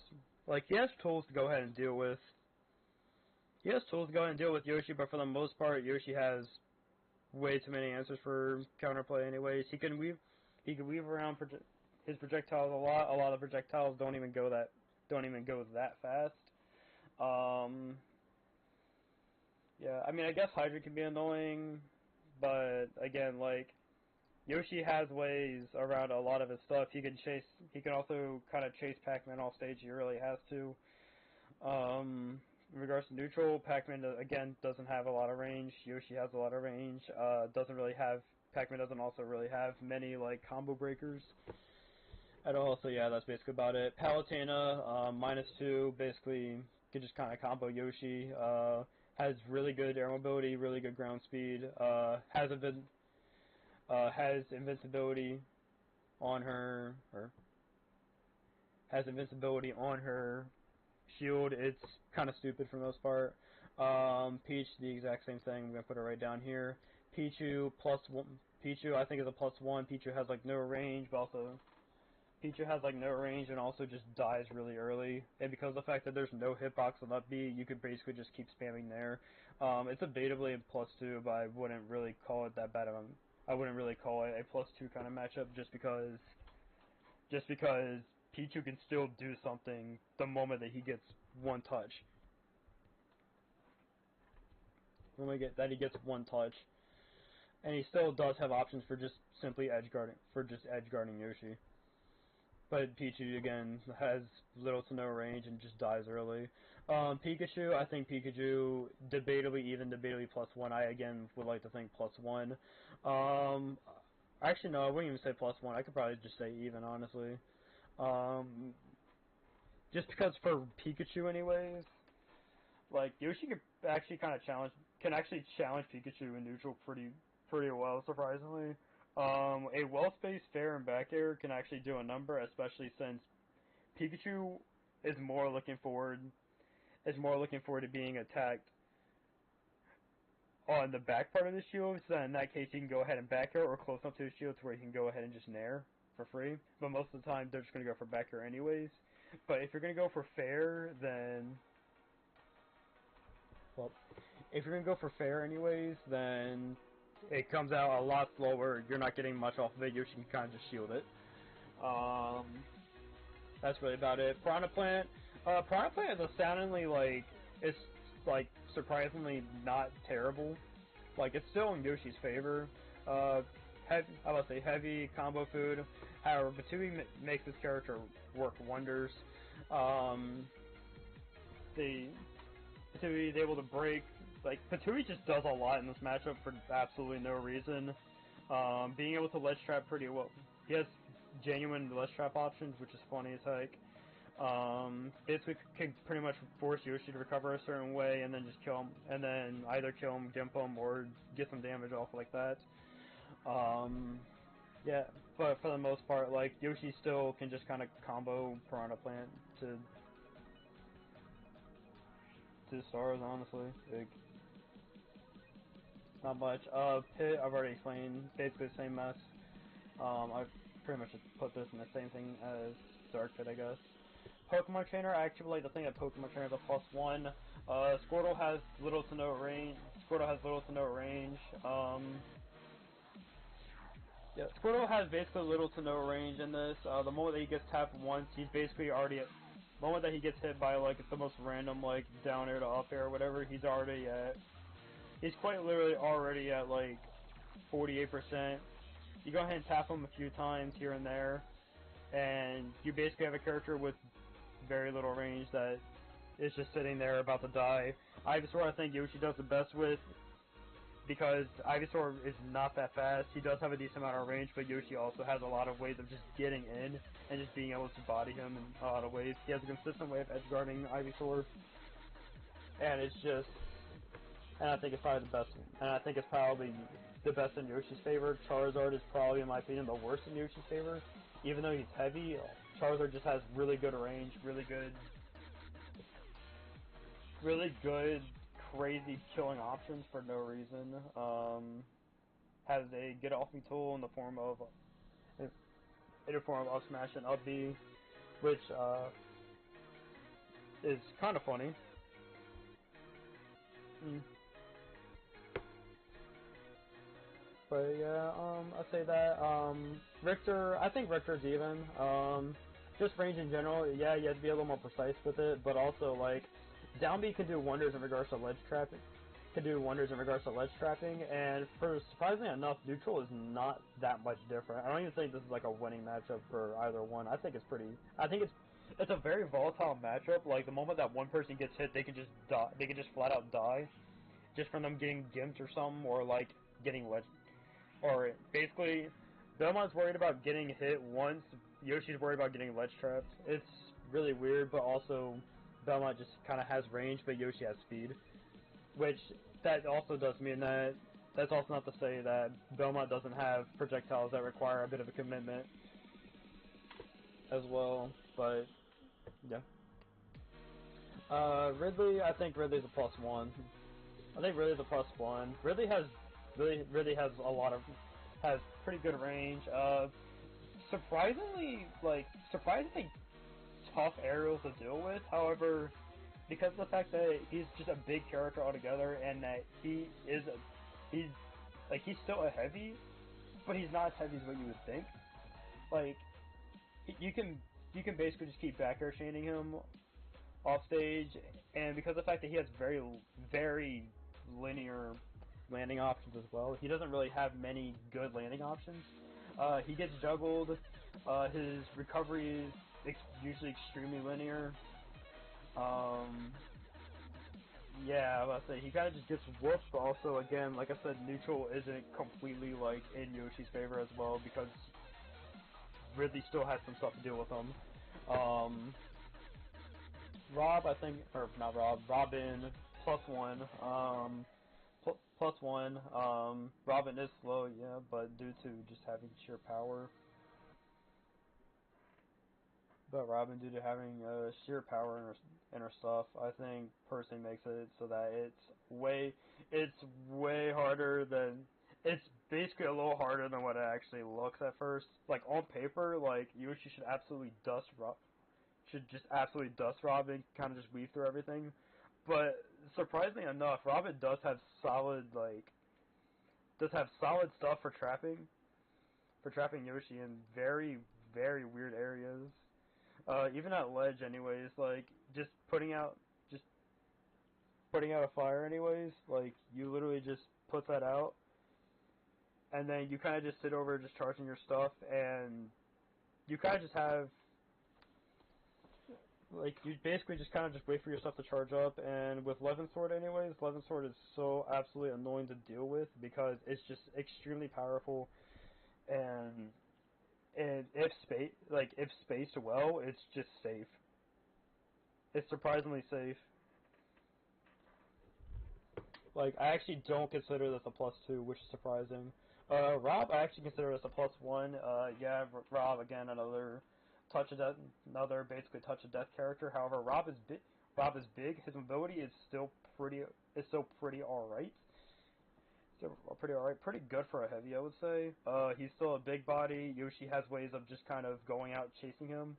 Speaker 2: Like, he has tools to go ahead and deal with. Yoshi, but for the most part, Yoshi has way too many answers for counterplay anyways. He can weave around
Speaker 3: his projectiles a lot. A lot of projectiles don't even go that fast. Yeah, I mean, I guess Hydra can be annoying, but again, like, Yoshi has ways around a lot of his stuff. He can also kind of chase Pac-Man off stage. He really has to. In regards to neutral, Pac-Man again doesn't have a lot of range. Yoshi has a lot of range. Pac-Man doesn't also really have many like combo breakers at all. So yeah, that's basically about it. Palutena, -2, basically can just kind of combo Yoshi. Has really good air mobility, really good ground speed. Has invincibility on her, shield. It's kind of stupid for the most part. Peach, the exact same thing. I'm gonna put it right down here. Pichu +1. Pichu, I think, is a +1. Pichu has like no range, but also Pichu has like no range and also just dies really early. And because of the fact that there's no hitbox on up B, you could basically just keep spamming there. It's debatably a +2, but I wouldn't really call it that bad. I wouldn't really call it a +2 kind of matchup just because Pichu can still do something the moment that he gets one touch. He gets one touch, and he still does have options for just simply edge guarding Yoshi. But Pichu again has little to no range and just dies early. Pikachu, I think Pikachu debatably +1. I again would like to think +1. Actually no, I wouldn't even say +1. I could probably just say even, honestly. Just because for Pikachu anyways, like Yoshi can actually challenge Pikachu in neutral pretty well, surprisingly. A well-spaced fair and back air can actually do a number, especially since Pikachu is more looking forward to being attacked on the back part of the shield, so in that case he can go ahead and back air or close up to his shield to where he can go ahead and just nair for free. But most of the time they're just going to go for back air anyways. But if you're going to go for fair, then it comes out a lot slower. You're not getting much off of it. Yoshi can kind of just shield it. That's really about it. Piranha Plant is it's surprisingly not terrible. Like, it's still in Yoshi's favor. Heavy combo food. However, Batui makes this character work wonders. Batui is able to break. Like, Patui just does a lot in this matchup for absolutely no reason. Being able to ledge trap pretty well. He has genuine ledge trap options, which is funny as heck. Basically can pretty much force Yoshi to recover a certain way and then just kill him, and then either kill him, gimp him, or get some damage off like that. Yeah, but for the most part, like, Yoshi still can just kind of combo Piranha Plant to stars, honestly. Not much. Pit, I've already explained, basically the same mess. I've pretty much just put this in the same thing as Dark Pit, I guess. Pokemon Trainer, I actually like to think that Pokemon Trainer is a +1. Squirtle has little to no range. Yeah, Squirtle has basically little to no range in this. The moment that he gets tapped once, he's basically already at... The moment that he gets hit by, like, the most random, like, down air to up air or whatever, he's quite literally already at, like, 48%. You go ahead and tap him a few times here and there, and you basically have a character with very little range that is just sitting there about to die. Ivysaur, I think Yoshi does the best with, because Ivysaur is not that fast. He does have a decent amount of range, but Yoshi also has a lot of ways of just getting in and just being able to body him in a lot of ways. He has a consistent way of edge guarding Ivysaur, and I think it's probably the best. And I think it's probably the best in Yoshi's favor. Charizard is probably, in my opinion, the worst in Yoshi's favor. Even though he's heavy, Charizard just has really good range, really good, crazy killing options for no reason. Has a get off me tool in the form of up smash and up B, which is kind of funny.
Speaker 2: But yeah, I'll say that. Richter, I think Richter's even. Just range in general, yeah, you have to be a little more precise with it, but also like down B can do wonders in regards to ledge trapping. And for surprisingly enough, neutral is not that much different. I don't even think this is like a winning matchup for either one. I think it's a very volatile matchup. Like the moment that one person gets hit, they can just die. They can just flat out die, just from them getting gimped or something, or like getting ledge. Or basically, Belmont's worried about getting hit once. Yoshi's worried about getting ledge trapped. It's really weird, but also Belmont just kind of has range, but Yoshi has speed. Which, that also does mean that, that's also not to say that Belmont doesn't have projectiles that require a bit of a commitment as well, but, yeah. Ridley, I think Ridley's a +1. Ridley has a lot of, has pretty good range. Surprisingly tough aerials to deal with. However, because of the fact that he's just a big character altogether, and that he's still a heavy, but he's not as heavy as what you would think. Like, you can basically just keep back air chaining him off stage, and because of the fact that he has very, very linear landing options as well, he doesn't really have many good landing options. He gets juggled. His recovery is usually extremely linear. Yeah, I was about to say, he kind of just gets whooped, but also, again, like I said, neutral isn't completely, like, in Yoshi's favor as well, because Ridley still has some stuff to deal with him. Rob, I think, or not Rob, Robin, +1. +1. Robin is slow, yeah, but due to just having sheer power. But Robin, due to having sheer power in her stuff, I think personally makes it so that it's way harder than, it's basically a little harder than what it actually looks at first. Like on paper, like Yoshi should just absolutely dust Robin, kind of just weave through everything. But surprisingly enough, Robin does have solid stuff for trapping Yoshi in very, very weird areas. Even at ledge, anyways, like just putting out a fire, anyways. Like you literally just put that out, and then you kind of just sit over just charging your stuff, and you kind of just have, like, you basically just kind of just wait for your stuff to charge up. And with Levin Sword, anyways, Levin Sword is so absolutely annoying to deal with because it's just extremely powerful, and if spaced well, it's just safe. It's surprisingly safe. Like, I actually don't consider this a +2, which is surprising. Rob, I actually consider this a +1. Yeah, Rob, again, another basically touch of death character. However, Rob is big. His mobility is still pretty alright. Pretty good for a heavy, I would say. He's still a big body. Yoshi has ways of just kind of going out chasing him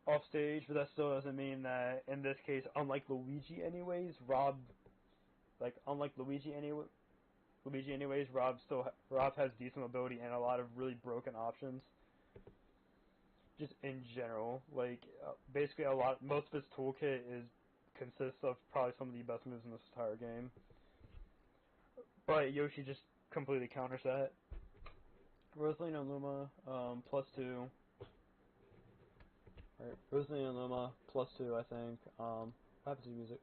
Speaker 2: off stage, but that still doesn't mean that in this case, unlike Luigi anyways, Rob has decent mobility and a lot of really broken options. Just in general, like basically most of his toolkit consists of probably some of the best moves in this entire game. But Yoshi just completely counters that. Rosalina and Luma, +2. Alright, Rosalina and Luma, +2, I think. What happens to music?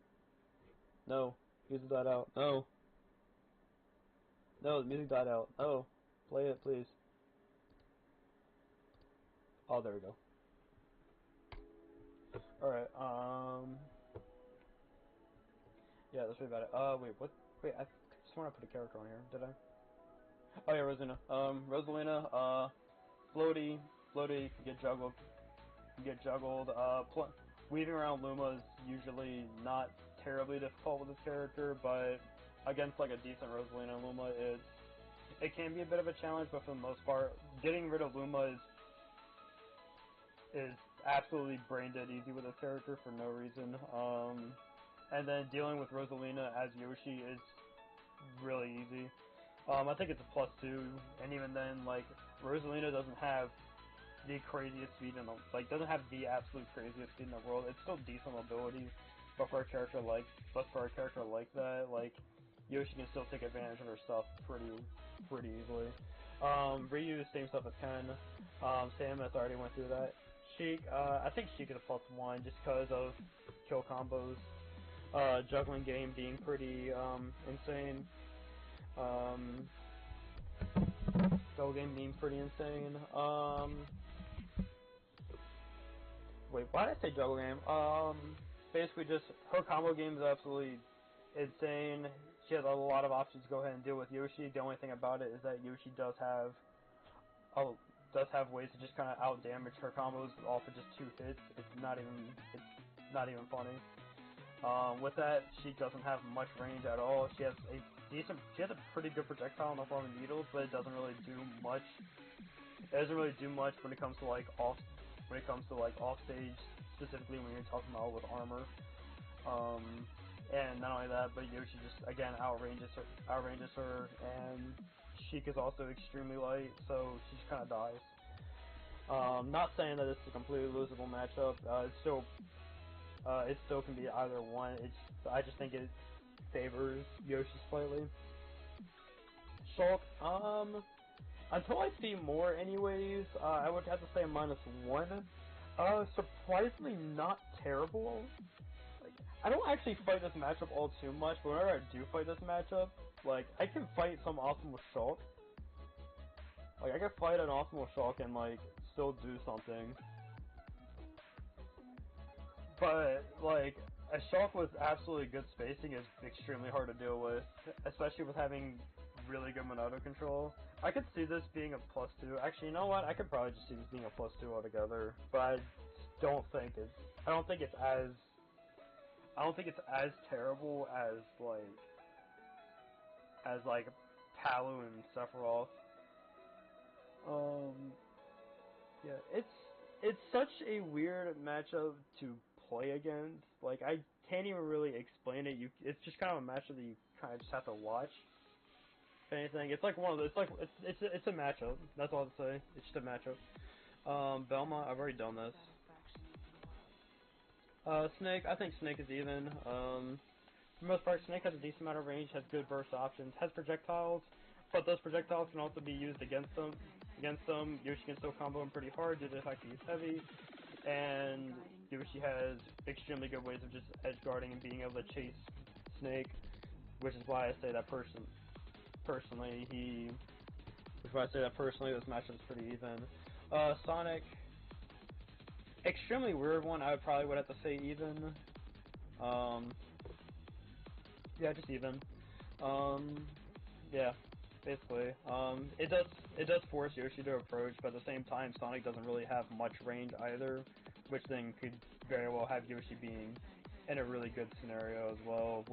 Speaker 2: No. Music died out. No. No, the music died out. No. Play it, please. Oh, there we go. Alright, yeah, that's really about it. Wait, what? Wait, I swear I put a character on here, did I? Oh yeah, Rosalina, floaty, you get juggled. Weaving around Luma is usually not terribly difficult with this character, but against like a decent Rosalina and Luma, it can be a bit of a challenge, but for the most part, getting rid of Luma is absolutely brain dead easy with this character for no reason. And then dealing with Rosalina as Yoshi is really easy.
Speaker 3: I think it's a +2, and even then, like, Rosalina doesn't have the craziest speed in the, like, doesn't have the absolute craziest speed in the world. It's still decent mobility, but for a character like that, like, Yoshi can still take advantage of her stuff pretty easily. Ryu, same stuff as Ken. Samus already went through that. Sheik, I think Sheik is a +1 just because of kill combos. Juggling game being pretty insane. Juggle game being pretty insane. Wait, why did I say juggle game? Basically just her combo game is absolutely insane. She has a lot of options to go ahead and deal with Yoshi. The only thing about it is that Yoshi does have ways to just kind of out damage her combos off of just 2 hits. It's not even funny. With that, she doesn't have much range at all. She has a pretty good projectile in the form of needles, but it doesn't really do much. It doesn't really do much when it comes to like off stage, specifically when you're talking about with armor. And not only that, but Yoshi just again outranges her, and Sheik is also extremely light, so she just kind of dies. Not saying that it's a completely losable matchup. It still can be either one. I just think it favors Yoshi slightly. Shulk, until I see more anyways, I would have to say -1. Surprisingly not terrible. Like, I don't actually fight this matchup all too much, but whenever I do fight this matchup, like, I can fight some optimal Shulk. Like, I can fight an optimal Shulk and, like, still do something. But, like, a Shulk with absolutely good spacing is extremely hard to deal with, especially with having really good Monado control. I could see this being a +2. Actually, you know what? I could probably just see this being a +2 altogether. But I don't think it's as terrible as Palu and Sephiroth. Yeah, it's such a weird matchup to play against. Like, I can't even really explain it. It's just kind of a matchup that you kind of just have to watch. If anything, it's like one of those. It's a matchup. That's all to say. It's just a matchup. Belma, I've already done this. Snake, I think Snake is even. For the most part, Snake has a decent amount of range, has good burst options, has projectiles, but those projectiles can also be used against them. Yoshi can still combo him pretty hard due to the fact that he's heavy, and Yoshi has extremely good ways of just edge guarding and being able to chase Snake, which is why I say that personally, this matchup is pretty even. Sonic, extremely weird one. I probably would have to say even. Yeah, just even. Yeah, basically. It does force Yoshi to approach, but at the same time, Sonic doesn't really have much range either, which then could very well have Yoshi being in a really good scenario as well,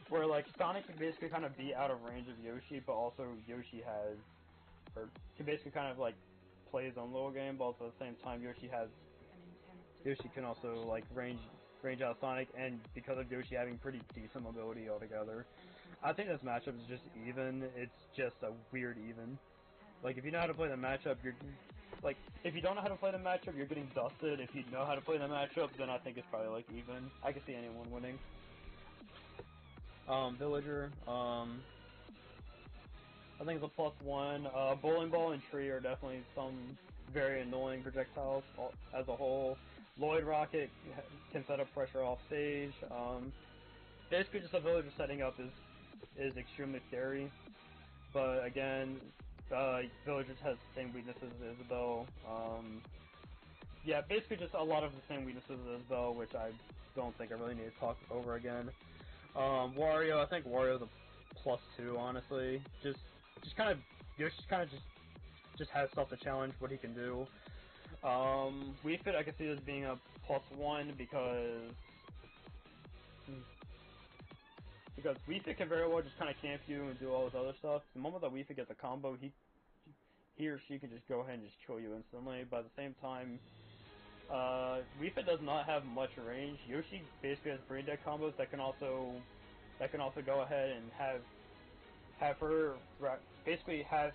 Speaker 3: where like Sonic can basically kind of be out of range of Yoshi, but also Yoshi can basically kind of like play his own little game, but also at the same time Yoshi can also like range out Sonic, and because of Yoshi having pretty decent mobility altogether, I think this matchup is just even. It's just a weird even. Like, if you know how to play the matchup, if you don't know how to play the matchup, you're getting dusted. If you know how to play the matchup, then I think it's probably like even. I can see anyone winning. Villager, I think it's a +1. Bowling Ball and Tree are definitely some very annoying projectiles as a whole. Lloyd Rocket can set up pressure off stage. Basically, just a Villager setting up is extremely scary. But again, Villager has the same weaknesses as Isabelle. Yeah, basically just a lot of the same weaknesses as Isabelle, which I don't think I really need to talk over again. Wario, I think Wario's a +2, honestly. Just kind of has stuff to challenge what he can do. Wii Fit, I can see this being a +1 because Wii Fit can very well just kind of camp you and do all this other stuff. The moment that Wii Fit gets a combo, he or she can just go ahead and just kill you instantly. But at the same time, Wii Fit does not have much range. Yoshi basically has brain dead combos that can also go ahead and have her basically have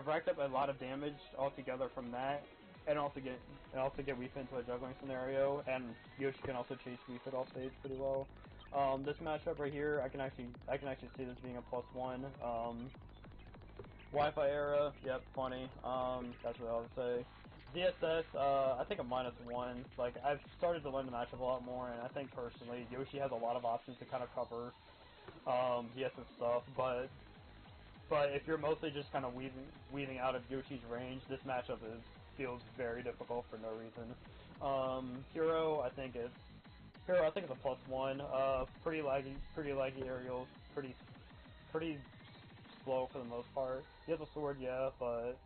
Speaker 3: racked up a lot of damage altogether from that, and also get Weef into a juggling scenario, and Yoshi can also chase Weef off stage pretty well. This matchup right here, I can actually see this being a +1. Wi-Fi era, yep, funny. That's what I would say. DSS, I think a -1. Like, I've started to learn the matchup a lot more, and I think personally, Yoshi has a lot of options to kind of cover DSS stuff, but if you're mostly just kind of weaving out of Yoshi's range, this matchup feels very difficult for no reason. Hero, I think it's a +1. Pretty laggy aerials, pretty slow for the most part. He has a sword, yeah, but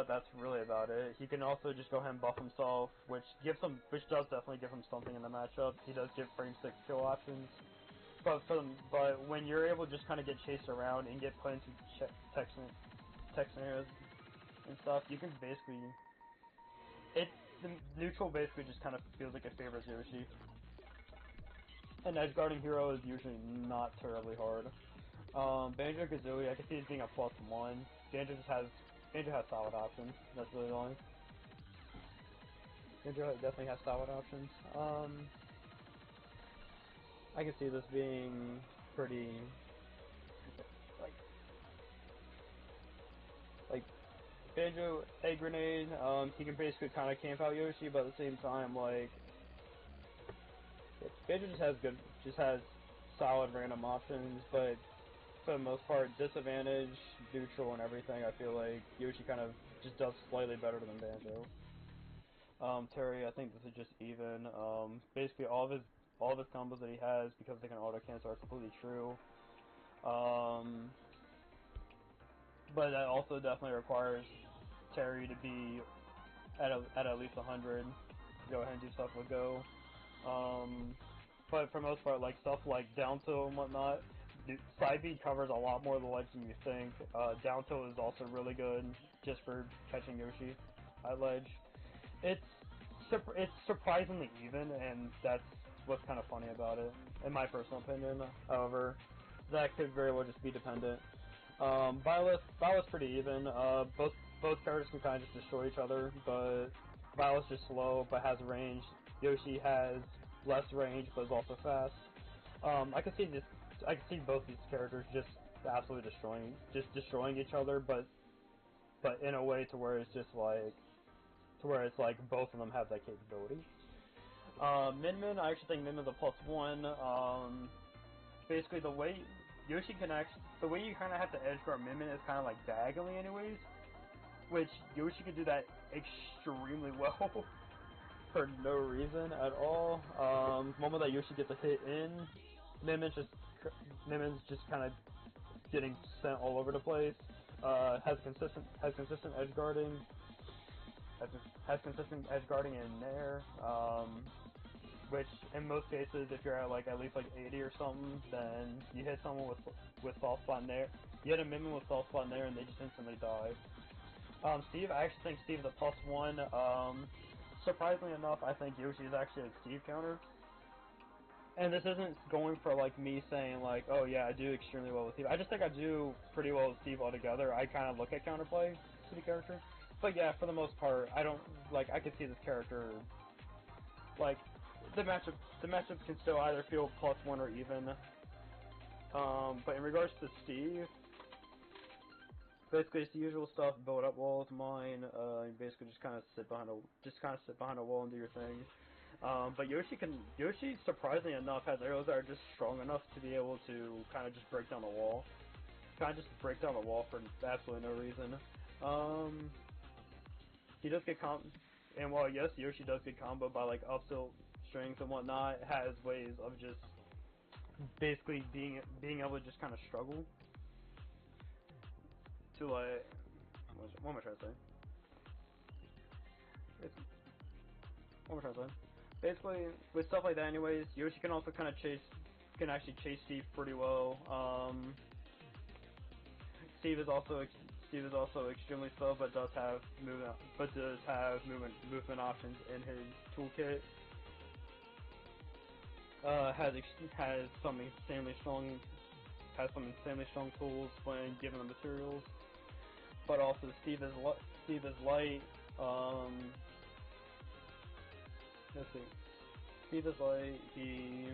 Speaker 3: that's really about it. He can also just go ahead and buff himself, which does definitely give him something in the matchup. He does give frame 6 kill options, but when you're able to just kind of get chased around and get put into tech scenarios and stuff, you can basically the neutral basically just kind of feels like it favors Yoshi. And edge guarding hero is usually not terribly hard. Banjo-Kazooie, I can see it being a +1. Banjo has solid options. That's really the only. Banjo definitely has solid options. I can see this being pretty like Banjo egg grenade. He can basically kind of camp out Yoshi, but at the same time, like Banjo just has solid random options, but for the most part, disadvantage, neutral, and everything. I feel like Yoshi kind of just does slightly better than Banjo. Terry, I think this is just even. Basically, all of his combos that he has, because they can auto cancel, are completely true. But that also definitely requires Terry to be at least 100 to go ahead and do stuff with Go. But for the most part, like stuff like down tilt and whatnot, side B covers a lot more of the ledge than you think. Down tilt is also really good just for catching Yoshi at ledge. It's surprisingly even, and that's what's kind of funny about it, in my personal opinion. However, that could very well just be dependent. Violet's pretty even. Both characters can kind of just destroy each other, but Violet's just slow but has range. Yoshi has less range but is also fast. I can see both these characters just absolutely destroying each other, but in a way to where it's like both of them have that capability. Min, I actually think Min's a +1. Basically the way Yoshi the way you kind of have to edge guard Min is kind of like diagonally anyways, which Yoshi can do that extremely well for no reason at all. Moment that Yoshi gets a hit in, Min's just kind of getting sent all over the place. Has consistent edge guarding. Has consistent edge guarding in there. Which in most cases, if you're at at least 80 or something, then you hit someone with soft spot in there. You hit a minion with soft spot in there, and they just instantly die. Steve, I actually think Steve is a +1. Surprisingly enough, I think Yoshi is actually a Steve counter. And this isn't going for me saying oh yeah, I do extremely well with Steve. I just think I do pretty well with Steve altogether. I kind of look at counterplay to the character. But yeah, for the most part, I don't I could see this character the matchup can still either feel +1 or even. But in regards to Steve, basically it's the usual stuff: build up walls, mine. Basically just kind of sit behind a wall and do your thing. But Yoshi surprisingly enough has arrows that are just strong enough to be able to kind of just break down the wall. For absolutely no reason. He does get and while yes, Yoshi does get comboed by up tilt strings and whatnot, has ways of just basically being able to just kind of struggle to what am I trying to say? What am I trying to say? Basically, with stuff like that anyways, Yoshi can also kind of actually chase Steve pretty well. Steve is also extremely slow, but does have movement options in his toolkit. Has some insanely strong has some insanely strong tools when given the materials. But also Steve is light. Let's see. Steve is light. He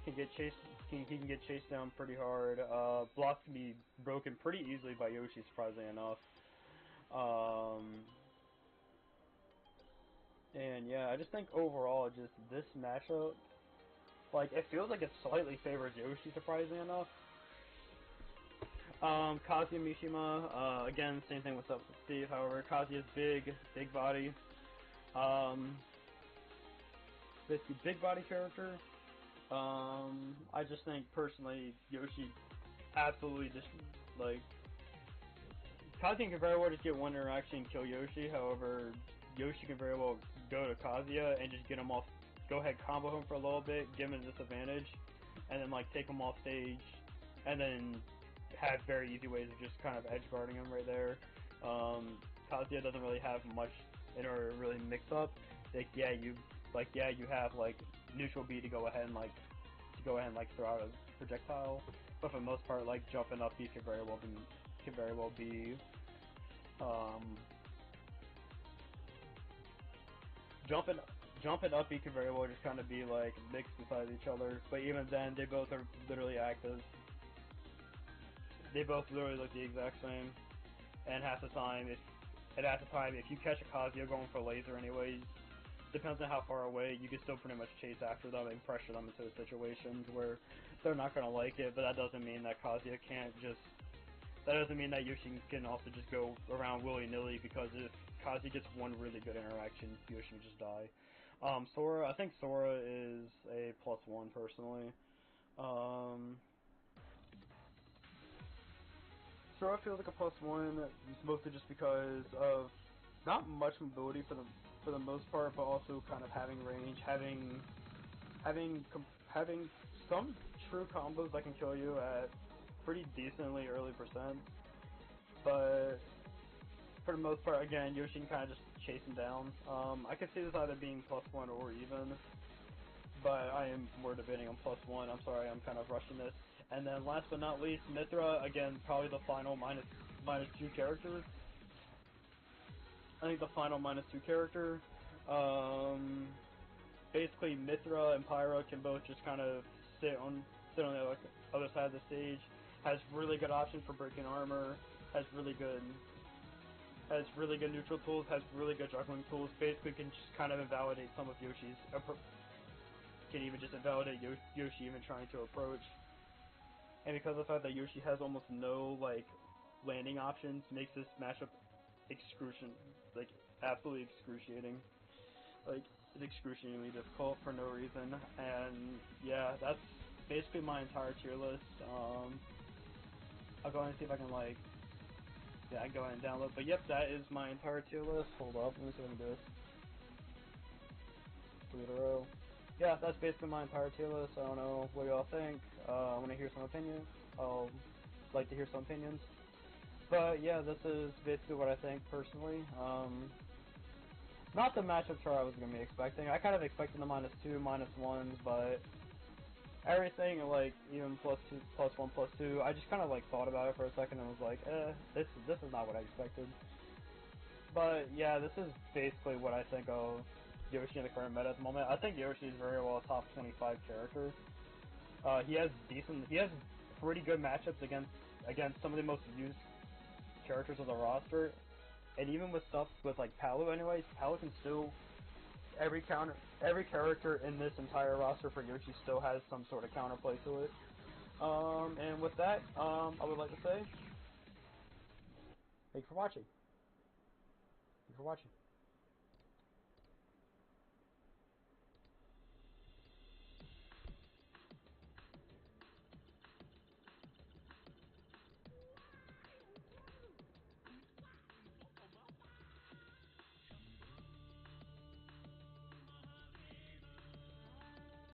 Speaker 3: can get chased. He can get chased down pretty hard. Blocks can be broken pretty easily by Yoshi, surprisingly enough. And yeah, I just think overall, just this matchup, like, it feels like it slightly favors Yoshi, surprisingly enough. Kazuya Mishima, again, same thing with Steve. However, Kazuya's big body. Basically, big body character. I just think personally, Yoshi absolutely just like Kazuya can very well just get one interaction and kill Yoshi. However, Yoshi can very well go to Kazuya and just get him off, go ahead combo him for a little bit, give him a disadvantage, and then like take him off stage, and then have very easy ways of just kind of edge guarding him right there. Kazuya doesn't really have much in order to really mix up. You have like neutral B to go ahead and like throw out a projectile, but for the most part, like jumping up B can very well be jumping up B can very well just kind of be like mixed beside each other. But even then, they both are literally active. They both literally look the exact same, and half the time, if you catch a Kazuya going for laser anyways, depends on how far away, you can still pretty much chase after them and pressure them into situations where they're not going to like it, but that doesn't mean that Kazuya can't just, that doesn't mean that Yoshi can also just go around willy-nilly, because if Kazuya gets one really good interaction, Yoshi will just die. Sora, I think Sora is a +1 personally. Sora feels like a +1, mostly just because of not much mobility for the most part, but also kind of having range, having some true combos that can kill you at pretty decently early %. But for the most part, again, Yoshi can kind of just chase him down. I could see this either being +1 or even, but I am more debating on +1. I'm sorry, I'm kind of rushing this. And then last but not least, Mithra, again, probably the final -2 character. I think the final -2 character. Basically, Mithra and Pyra can both just kind of sit on the other side of the stage. Has really good options for breaking armor. Has really good neutral tools. Has really good juggling tools. Basically, can just kind of invalidate some of Yoshi's. Can even just invalidate Yoshi even trying to approach. And because of the fact that Yoshi has almost no like landing options, makes this matchup absolutely excruciating. Like, it's excruciatingly difficult for no reason. And yeah, that's basically my entire tier list. I'll go ahead and see if I can I can go ahead and download. But yep, that is my entire tier list. Hold up, let me see if I can do this. 3 in a row. Yeah, that's basically my entire tier list. I don't know what y'all think. I want to hear some opinions. I'll like to hear some opinions. But yeah, this is basically what I think personally. Not the matchup chart I was going to be expecting. I kind of expected the -2, -1s, but everything like even +2, +1, +2, I just kind of thought about it for a second and was like, this is not what I expected. But yeah, this is basically what I think of Yoshi in the current meta at the moment. I think Yoshi is very well a top 25 character. He has pretty good matchups against some of the most used characters of the roster, and even with stuff with Palu anyways, Palu can still, every character in this entire roster for Yoshi still has some sort of counterplay to it. And with that, I would like to say, thank you for watching.